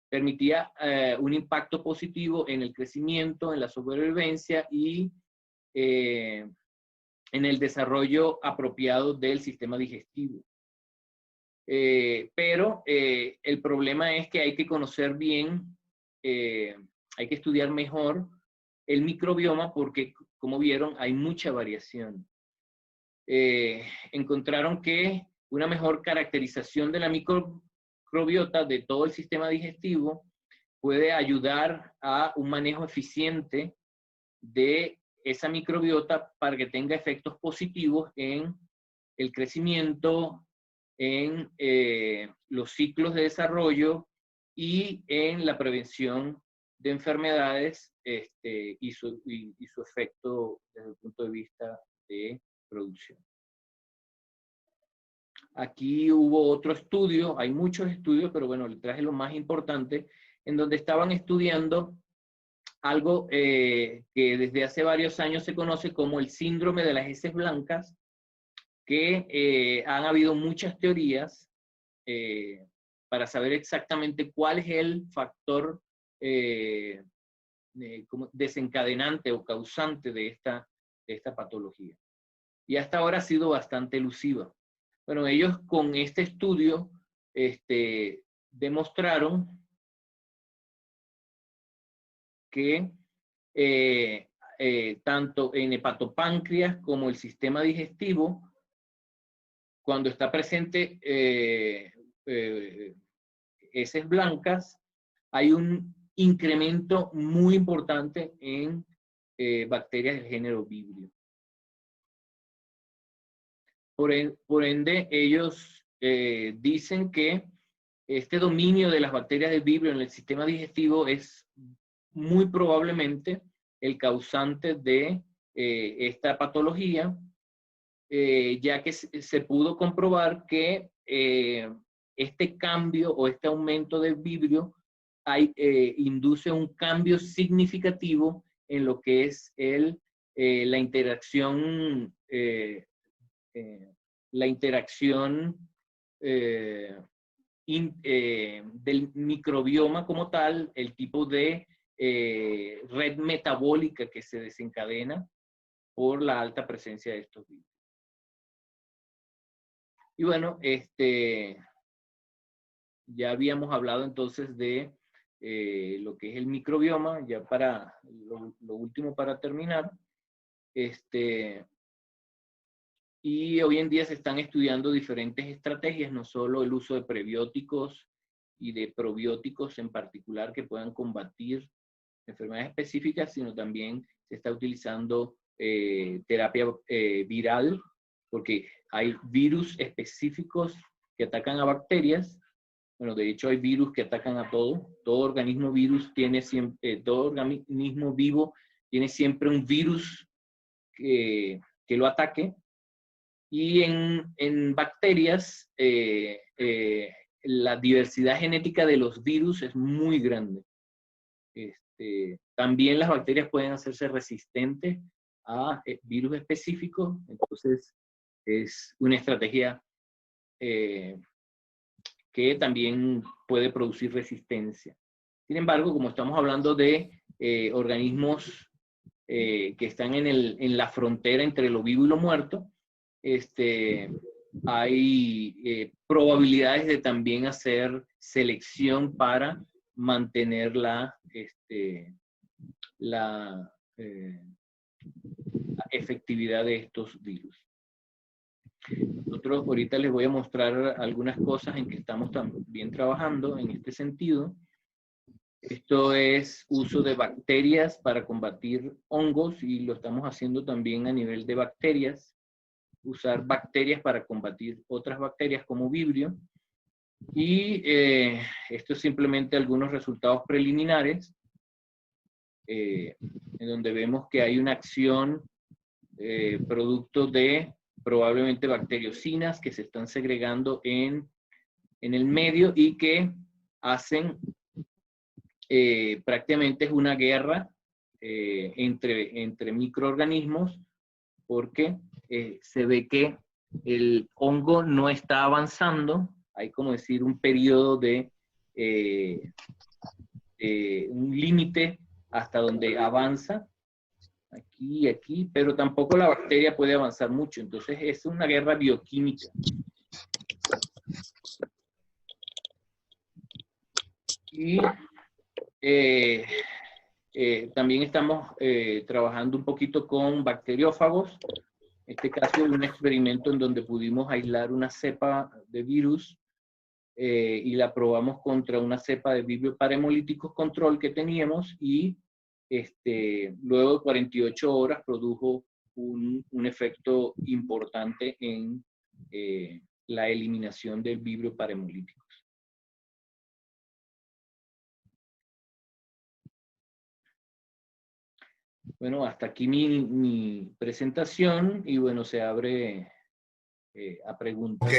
permitía un impacto positivo en el crecimiento, en la sobrevivencia y en el desarrollo apropiado del sistema digestivo. Pero el problema es que hay que conocer bien, hay que estudiar mejor el microbioma, porque, como vieron, hay mucha variación. Encontraron que una mejor caracterización de la microbiota de todo el sistema digestivo puede ayudar a un manejo eficiente de esa microbiota para que tenga efectos positivos en el crecimiento, en los ciclos de desarrollo y en la prevención de enfermedades y su efecto desde el punto de vista de producción. Aquí hubo otro estudio, hay muchos estudios, pero bueno, le traje lo más importante, en donde estaban estudiando algo que desde hace varios años se conoce como el síndrome de las heces blancas, que han habido muchas teorías para saber exactamente cuál es el factor como desencadenante o causante de esta patología. Y hasta ahora ha sido bastante elusiva. Bueno, ellos con este estudio demostraron que tanto en hepatopáncreas como el sistema digestivo, cuando está presente heces blancas, hay un incremento muy importante en bacterias del género Vibrio. Por ende, ellos dicen que este dominio de las bacterias del Vibrio en el sistema digestivo es muy probablemente el causante de esta patología, ya que se pudo comprobar que este cambio o este aumento del Vibrio induce un cambio significativo en lo que es la interacción del microbioma como tal, el tipo de red metabólica que se desencadena por la alta presencia de estos virus. Y bueno, ya habíamos hablado entonces de lo que es el microbioma, ya para lo último para terminar. Y hoy en día se están estudiando diferentes estrategias, no solo el uso de prebióticos y de probióticos en particular que puedan combatir enfermedades específicas, sino también se está utilizando terapia viral, porque hay virus específicos que atacan a bacterias. Bueno, de hecho hay virus que atacan a todo. Todo organismo vivo tiene siempre un virus que lo ataque. Y en bacterias, la diversidad genética de los virus es muy grande. También las bacterias pueden hacerse resistentes a virus específicos, entonces es una estrategia que también puede producir resistencia. Sin embargo, como estamos hablando de organismos que están en la frontera entre lo vivo y lo muerto, hay probabilidades de también hacer selección para mantener la efectividad de estos virus. Nosotros ahorita les voy a mostrar algunas cosas en que estamos también trabajando en este sentido. Esto es uso de bacterias para combatir hongos y lo estamos haciendo también a nivel de bacterias. Usar bacterias para combatir otras bacterias como Vibrio. Y esto es simplemente algunos resultados preliminares en donde vemos que hay una acción producto de probablemente bacteriocinas que se están segregando en el medio y que hacen prácticamente es una guerra entre microorganismos, porque se ve que el hongo no está avanzando. Hay como decir un periodo de un límite hasta donde avanza, aquí y aquí, pero tampoco la bacteria puede avanzar mucho. Entonces es una guerra bioquímica. Y también estamos trabajando un poquito con bacteriófagos. En este caso, un experimento en donde pudimos aislar una cepa de virus y la probamos contra una cepa de Vibrio parahemolíticos control que teníamos y luego de 48 horas produjo un efecto importante en la eliminación del Vibrio parahemolíticos. Bueno, hasta aquí mi presentación y bueno, se abre a preguntas. Ok,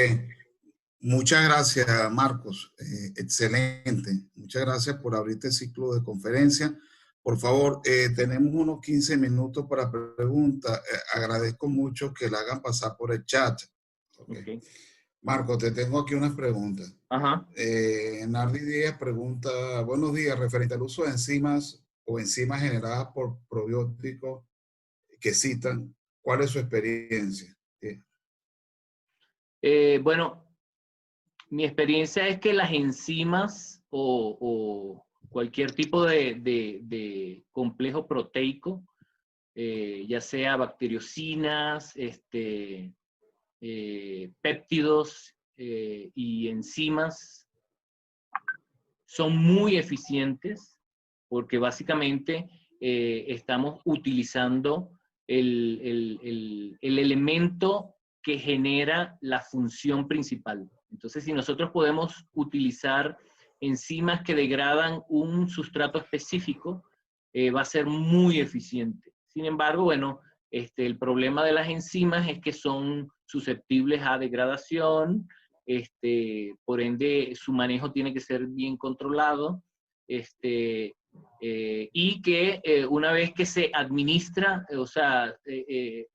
muchas gracias, Marcos. Excelente. Muchas gracias por abrir este ciclo de conferencia. Por favor, tenemos unos 15 minutos para preguntas. Agradezco mucho que la hagan pasar por el chat. Okay. Marcos, te tengo aquí unas preguntas. Ajá. Nardi Díaz pregunta, buenos días, referente al uso de enzimas o enzimas generadas por probióticos que citan, ¿cuál es su experiencia? Bueno, mi experiencia es que las enzimas o cualquier tipo de complejo proteico, ya sea bacteriocinas, péptidos y enzimas, son muy eficientes porque básicamente estamos utilizando el elemento que genera la función principal. Entonces, si nosotros podemos utilizar enzimas que degradan un sustrato específico, va a ser muy eficiente. Sin embargo, bueno, el problema de las enzimas es que son susceptibles a degradación, por ende su manejo tiene que ser bien controlado, y que una vez que se administra, o sea,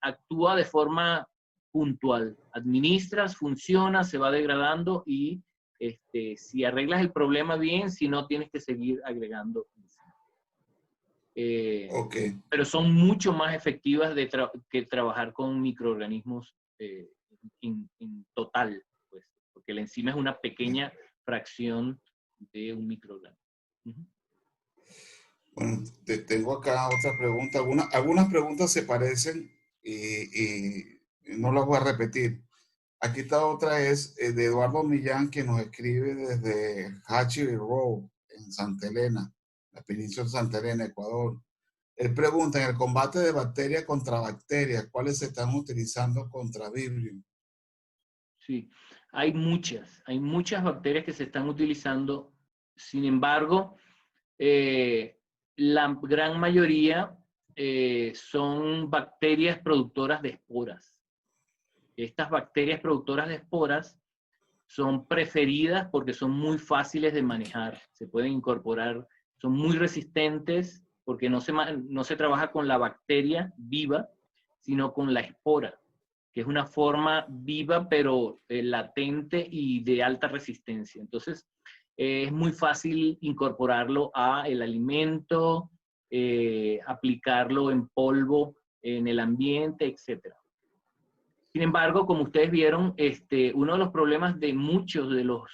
actúa de forma puntual. Administras, funciona, se va degradando y si arreglas el problema bien, si no, tienes que seguir agregando. Okay. Pero son mucho más efectivas que trabajar con microorganismos en total, pues, porque la enzima es una pequeña fracción de un microorganismo. Bueno, tengo acá otra pregunta. Algunas preguntas se parecen y no las voy a repetir. Aquí está otra, es de Eduardo Millán, que nos escribe desde Hatchery Road, en Santa Elena, la península de Santa Elena, Ecuador. Él pregunta, en el combate de bacteria contra bacterias, ¿cuáles se están utilizando contra Vibrio? Sí, hay muchas bacterias que se están utilizando. Sin embargo, la gran mayoría son bacterias productoras de esporas. Estas bacterias productoras de esporas son preferidas porque son muy fáciles de manejar. Se pueden incorporar, son muy resistentes porque no se trabaja con la bacteria viva, sino con la espora, que es una forma viva pero latente y de alta resistencia. Entonces, es muy fácil incorporarlo a el alimento, aplicarlo en polvo en el ambiente, etc. Sin embargo, como ustedes vieron, uno de los problemas de muchos de los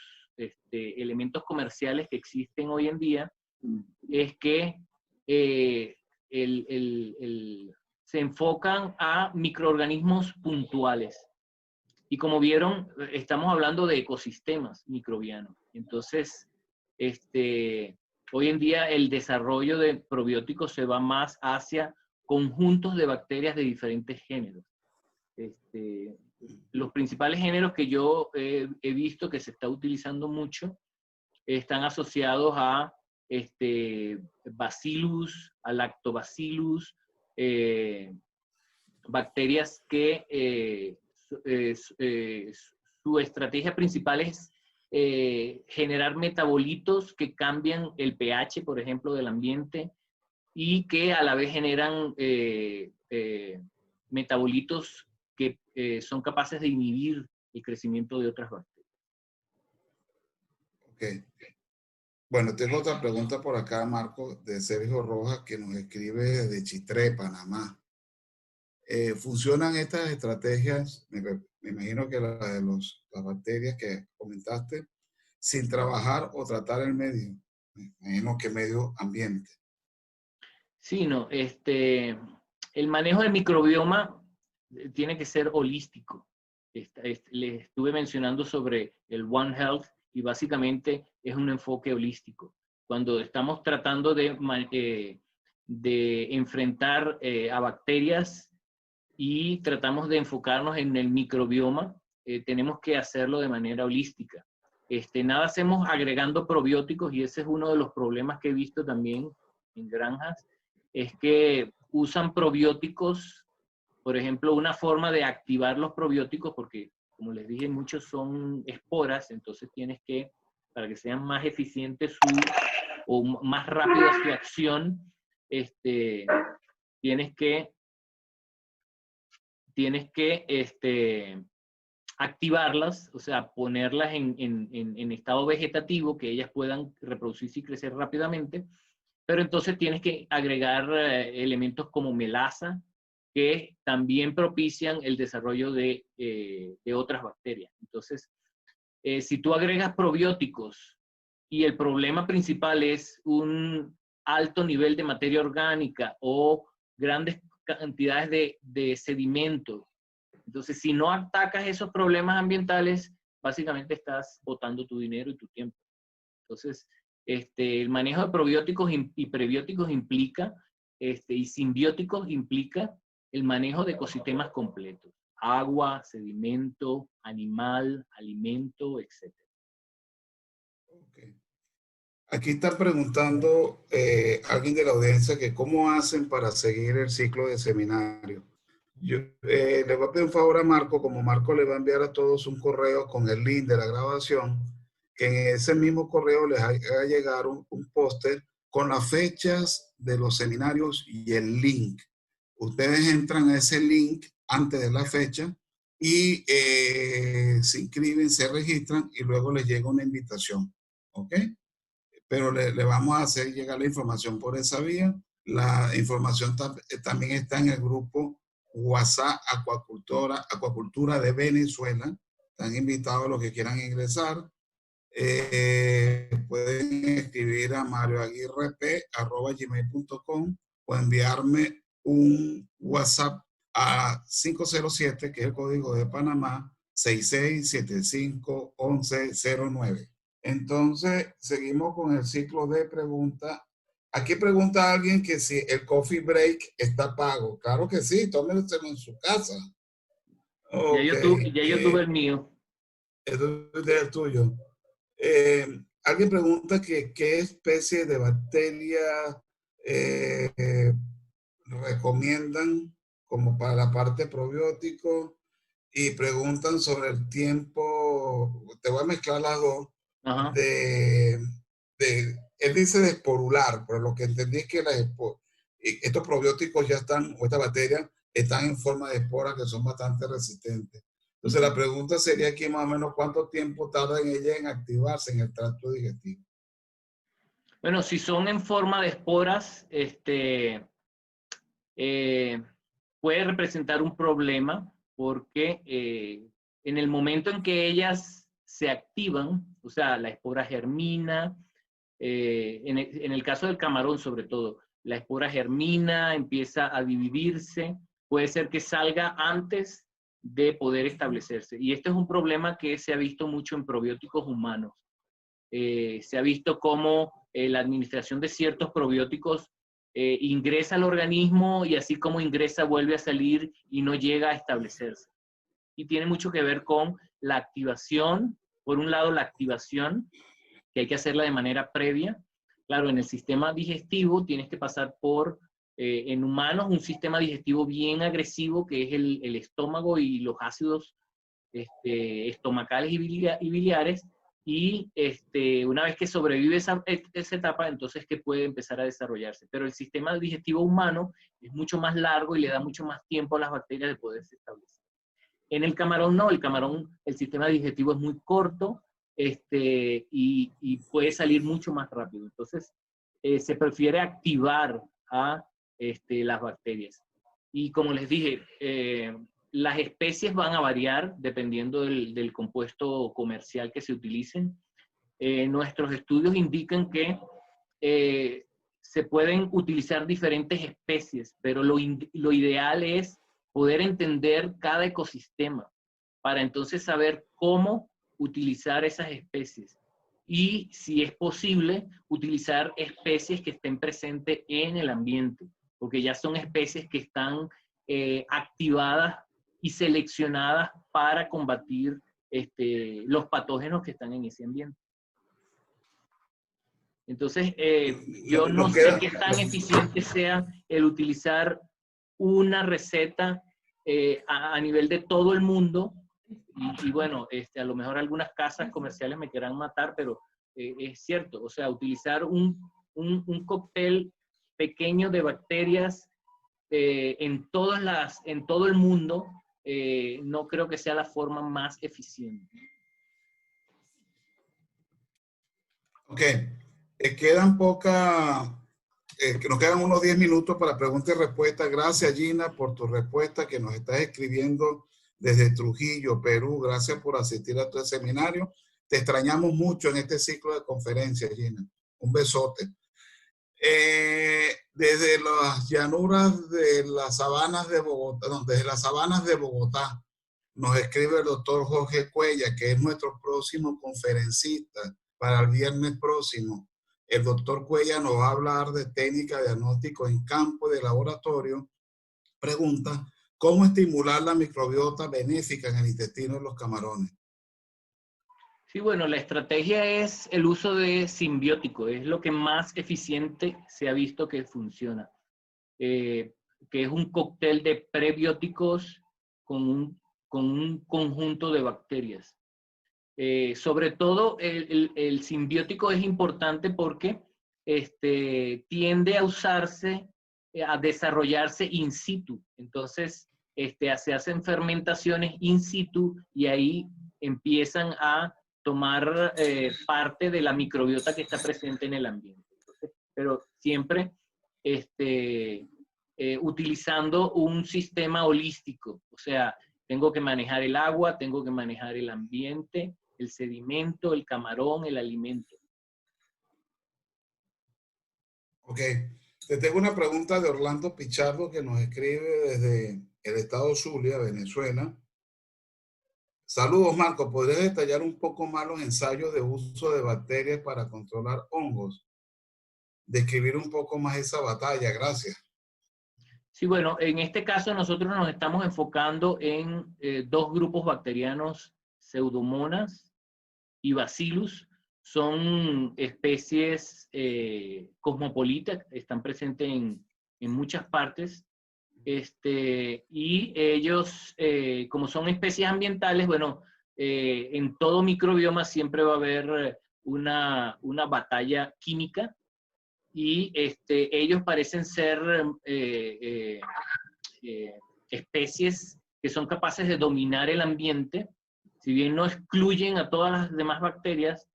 elementos comerciales que existen hoy en día es que se enfocan a microorganismos puntuales. Y como vieron, estamos hablando de ecosistemas microbianos. Entonces, hoy en día el desarrollo de probióticos se va más hacia conjuntos de bacterias de diferentes géneros. Los principales géneros que yo he visto que se está utilizando mucho están asociados a Bacillus, a Lactobacillus, bacterias que su estrategia principal es generar metabolitos que cambian el pH, por ejemplo, del ambiente y que a la vez generan metabolitos que son capaces de inhibir el crecimiento de otras bacterias. Ok. Bueno, tengo otra pregunta por acá, Marco, de Sergio Rojas, que nos escribe desde Chitré, Panamá. ¿Funcionan estas estrategias, me imagino que la de las bacterias que comentaste, sin trabajar o tratar el medio? Me imagino que medio ambiente. Sí, no, el manejo del microbioma tiene que ser holístico. Les estuve mencionando sobre el One Health y básicamente es un enfoque holístico. Cuando estamos tratando de enfrentar a bacterias y tratamos de enfocarnos en el microbioma, tenemos que hacerlo de manera holística. Nada hacemos agregando probióticos, y ese es uno de los problemas que he visto también en granjas, es que usan probióticos, por ejemplo, una forma de activar los probióticos, porque como les dije, muchos son esporas, entonces tienes que, para que sean más eficientes o más rápida su acción, tienes que activarlas, o sea, ponerlas en estado vegetativo, que ellas puedan reproducirse y crecer rápidamente, pero entonces tienes que agregar elementos como melaza, que también propician el desarrollo de otras bacterias. Entonces, si tú agregas probióticos y el problema principal es un alto nivel de materia orgánica o grandes cantidades de sedimento, entonces si no atacas esos problemas ambientales, básicamente estás botando tu dinero y tu tiempo. Entonces, el manejo de probióticos y prebióticos implica, y simbióticos implica el manejo de ecosistemas completos: agua, sedimento, animal, alimento, etc. Okay. Aquí está preguntando alguien de la audiencia que cómo hacen para seguir el ciclo de seminario. Yo le voy a pedir un favor a Marco, como Marco le va a enviar a todos un correo con el link de la grabación, que en ese mismo correo les haga llegar un póster con las fechas de los seminarios y el link. Ustedes entran a ese link antes de la fecha y se inscriben, se registran y luego les llega una invitación. ¿Ok? Pero le vamos a hacer llegar la información por esa vía. La información también está en el grupo WhatsApp Acuacultura de Venezuela. Están invitados los que quieran ingresar. Pueden escribir a marioaguirrep@gmail.com o enviarme un WhatsApp a 507, que es el código de Panamá, 66751109. Entonces, seguimos con el ciclo de preguntas. Aquí pregunta alguien que si el coffee break está pago. Claro que sí, tómenselo en su casa. Ya Ok. yo tuve el mío. Esto es el tuyo. Alguien pregunta que qué especie de bacteria recomiendan como para la parte probiótico, y preguntan sobre el tiempo. Te voy a mezclar las dos. Ajá. Él dice de esporular, pero lo que entendí es que estos probióticos ya están, o estas bacterias, están en forma de esporas que son bastante resistentes. Entonces la pregunta sería aquí más o menos cuánto tiempo tarda en ella en activarse en el tracto digestivo. Bueno, si son en forma de esporas, puede representar un problema porque en el momento en que ellas se activan, o sea, la espora germina, en el caso del camarón sobre todo, la espora germina, empieza a dividirse, puede ser que salga antes de poder establecerse. Y este es un problema que se ha visto mucho en probióticos humanos. Se ha visto cómo la administración de ciertos probióticos ingresa al organismo y así como ingresa vuelve a salir y no llega a establecerse. Y tiene mucho que ver con la activación, por un lado la activación, que hay que hacerla de manera previa. Claro, en el sistema digestivo tienes que pasar por, en humanos, un sistema digestivo bien agresivo, que es el estómago y los ácidos estomacales y biliares, y una vez que sobrevive esa etapa, entonces que puede empezar a desarrollarse. Pero el sistema digestivo humano es mucho más largo y le da mucho más tiempo a las bacterias de poderse establecer. En el camarón no, el sistema digestivo es muy corto, y puede salir mucho más rápido. Entonces, se prefiere activar a las bacterias. Y como les dije, las especies van a variar dependiendo del compuesto comercial que se utilicen. Nuestros estudios indican que se pueden utilizar diferentes especies, pero lo ideal es poder entender cada ecosistema para entonces saber cómo utilizar esas especies. y, si es posible, utilizar especies que estén presentes en el ambiente, porque ya son especies que están activadas y seleccionadas para combatir los patógenos que están en ese ambiente. Entonces, yo no sé qué tan eficiente sea el utilizar una receta a nivel de todo el mundo. Y bueno, a lo mejor algunas casas comerciales me querrán matar, pero es cierto. O sea, utilizar un cóctel pequeño de bacterias en todo el mundo, no creo que sea la forma más eficiente. Ok. Quedan que nos quedan unos 10 minutos para preguntas y respuestas. Gracias, Gina, por tu respuesta que nos estás escribiendo desde Trujillo, Perú. Gracias por asistir a tu seminario. Te extrañamos mucho en este ciclo de conferencias, Gina. Un besote. Desde las llanuras de las sabanas de Bogotá, no, desde las sabanas de Bogotá, nos escribe el doctor Jorge Cuella, que es nuestro próximo conferencista para el viernes próximo. El doctor Cuella nos va a hablar de técnica de diagnóstico en campo de laboratorio. Pregunta, ¿cómo estimular la microbiota benéfica en el intestino de los camarones? Sí, bueno, la estrategia es el uso de simbiótico, es lo que más eficiente se ha visto que funciona, que es un cóctel de prebióticos con un conjunto de bacterias. Sobre todo el simbiótico es importante porque tiende a usarse, a desarrollarse in situ. Entonces, se hacen fermentaciones in situ y ahí empiezan a tomar parte de la microbiota que está presente en el ambiente. Entonces, pero siempre utilizando un sistema holístico. O sea, tengo que manejar el agua, tengo que manejar el ambiente, el sedimento, el camarón, el alimento. Ok. Te tengo una pregunta de Orlando Pichardo que nos escribe desde el estado Zulia, Venezuela. Saludos, Marco. ¿Podrías detallar un poco más los ensayos de uso de bacterias para controlar hongos? Describir un poco más esa batalla. Gracias. Sí, bueno, en este caso nosotros nos estamos enfocando en dos grupos bacterianos, Pseudomonas y Bacillus. Son especies cosmopolitas, están presentes en muchas partes. Y ellos, como son especies ambientales, bueno, en todo microbioma siempre va a haber una batalla química y ellos parecen ser especies que son capaces de dominar el ambiente. Si bien no excluyen a todas las demás bacterias,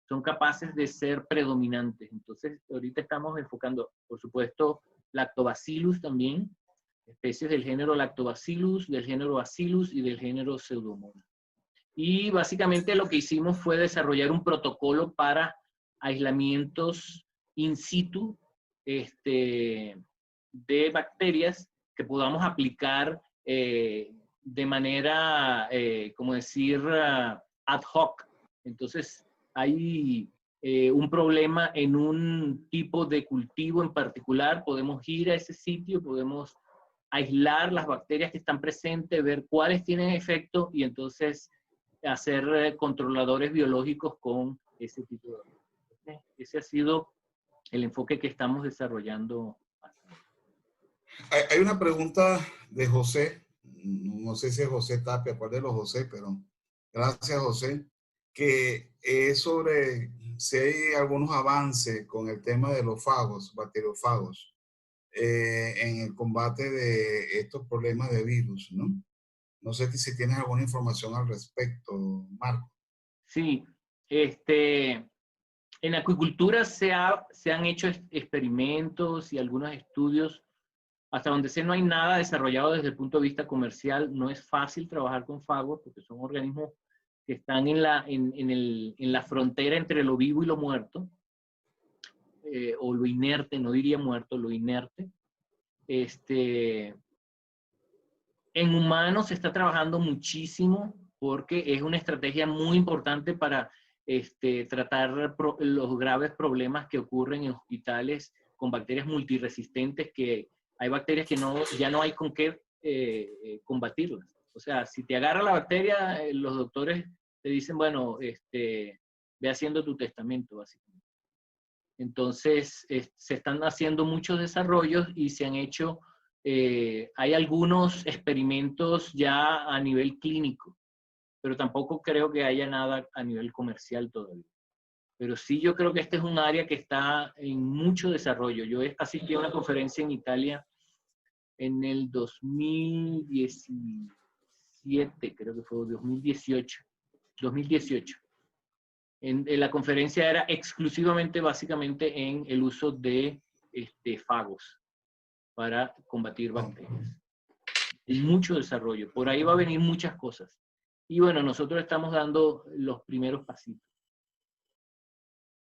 son capaces de ser predominantes. Entonces, ahorita estamos enfocando, por supuesto, Lactobacillus también, especies del género Lactobacillus, del género Bacillus y del género Pseudomonas. Y básicamente lo que hicimos fue desarrollar un protocolo para aislamientos in situ de bacterias que podamos aplicar de manera, como decir, ad hoc. Entonces, hay un problema en un tipo de cultivo en particular, podemos ir a ese sitio, podemos aislar las bacterias que están presentes, ver cuáles tienen efecto y entonces hacer controladores biológicos con ese tipo de bacterias. Ese ha sido el enfoque que estamos desarrollando. Hay una pregunta de José, no sé si es José Tapia, cuál de los José, pero gracias, José, que es sobre si hay algunos avances con el tema de los fagos, bacteriófagos, en el combate de estos problemas de virus, ¿no? No sé si tienes alguna información al respecto, Marco. Sí, en acuicultura se han hecho experimentos y algunos estudios. Hasta donde sé no hay nada desarrollado desde el punto de vista comercial. No es fácil trabajar con fagos porque son organismos que están en la frontera entre lo vivo y lo muerto, o lo inerte, no diría muerto, lo inerte. En humanos se está trabajando muchísimo porque es una estrategia muy importante para tratar los graves problemas que ocurren en hospitales con bacterias multiresistentes, que hay bacterias que ya no hay con qué combatirlas. O sea, si te agarra la bacteria, los doctores te dicen, bueno, ve haciendo tu testamento, básicamente. Entonces, se están haciendo muchos desarrollos y se han hecho, hay algunos experimentos ya a nivel clínico, pero tampoco creo que haya nada a nivel comercial todavía. Pero sí, yo creo que este es un área que está en mucho desarrollo. Yo asistí a una conferencia en Italia en el 2017, creo que fue 2018. La conferencia era exclusivamente, básicamente, en el uso de fagos para combatir bacterias. Hay mucho desarrollo. Por ahí va a venir muchas cosas. Y bueno, nosotros estamos dando los primeros pasitos.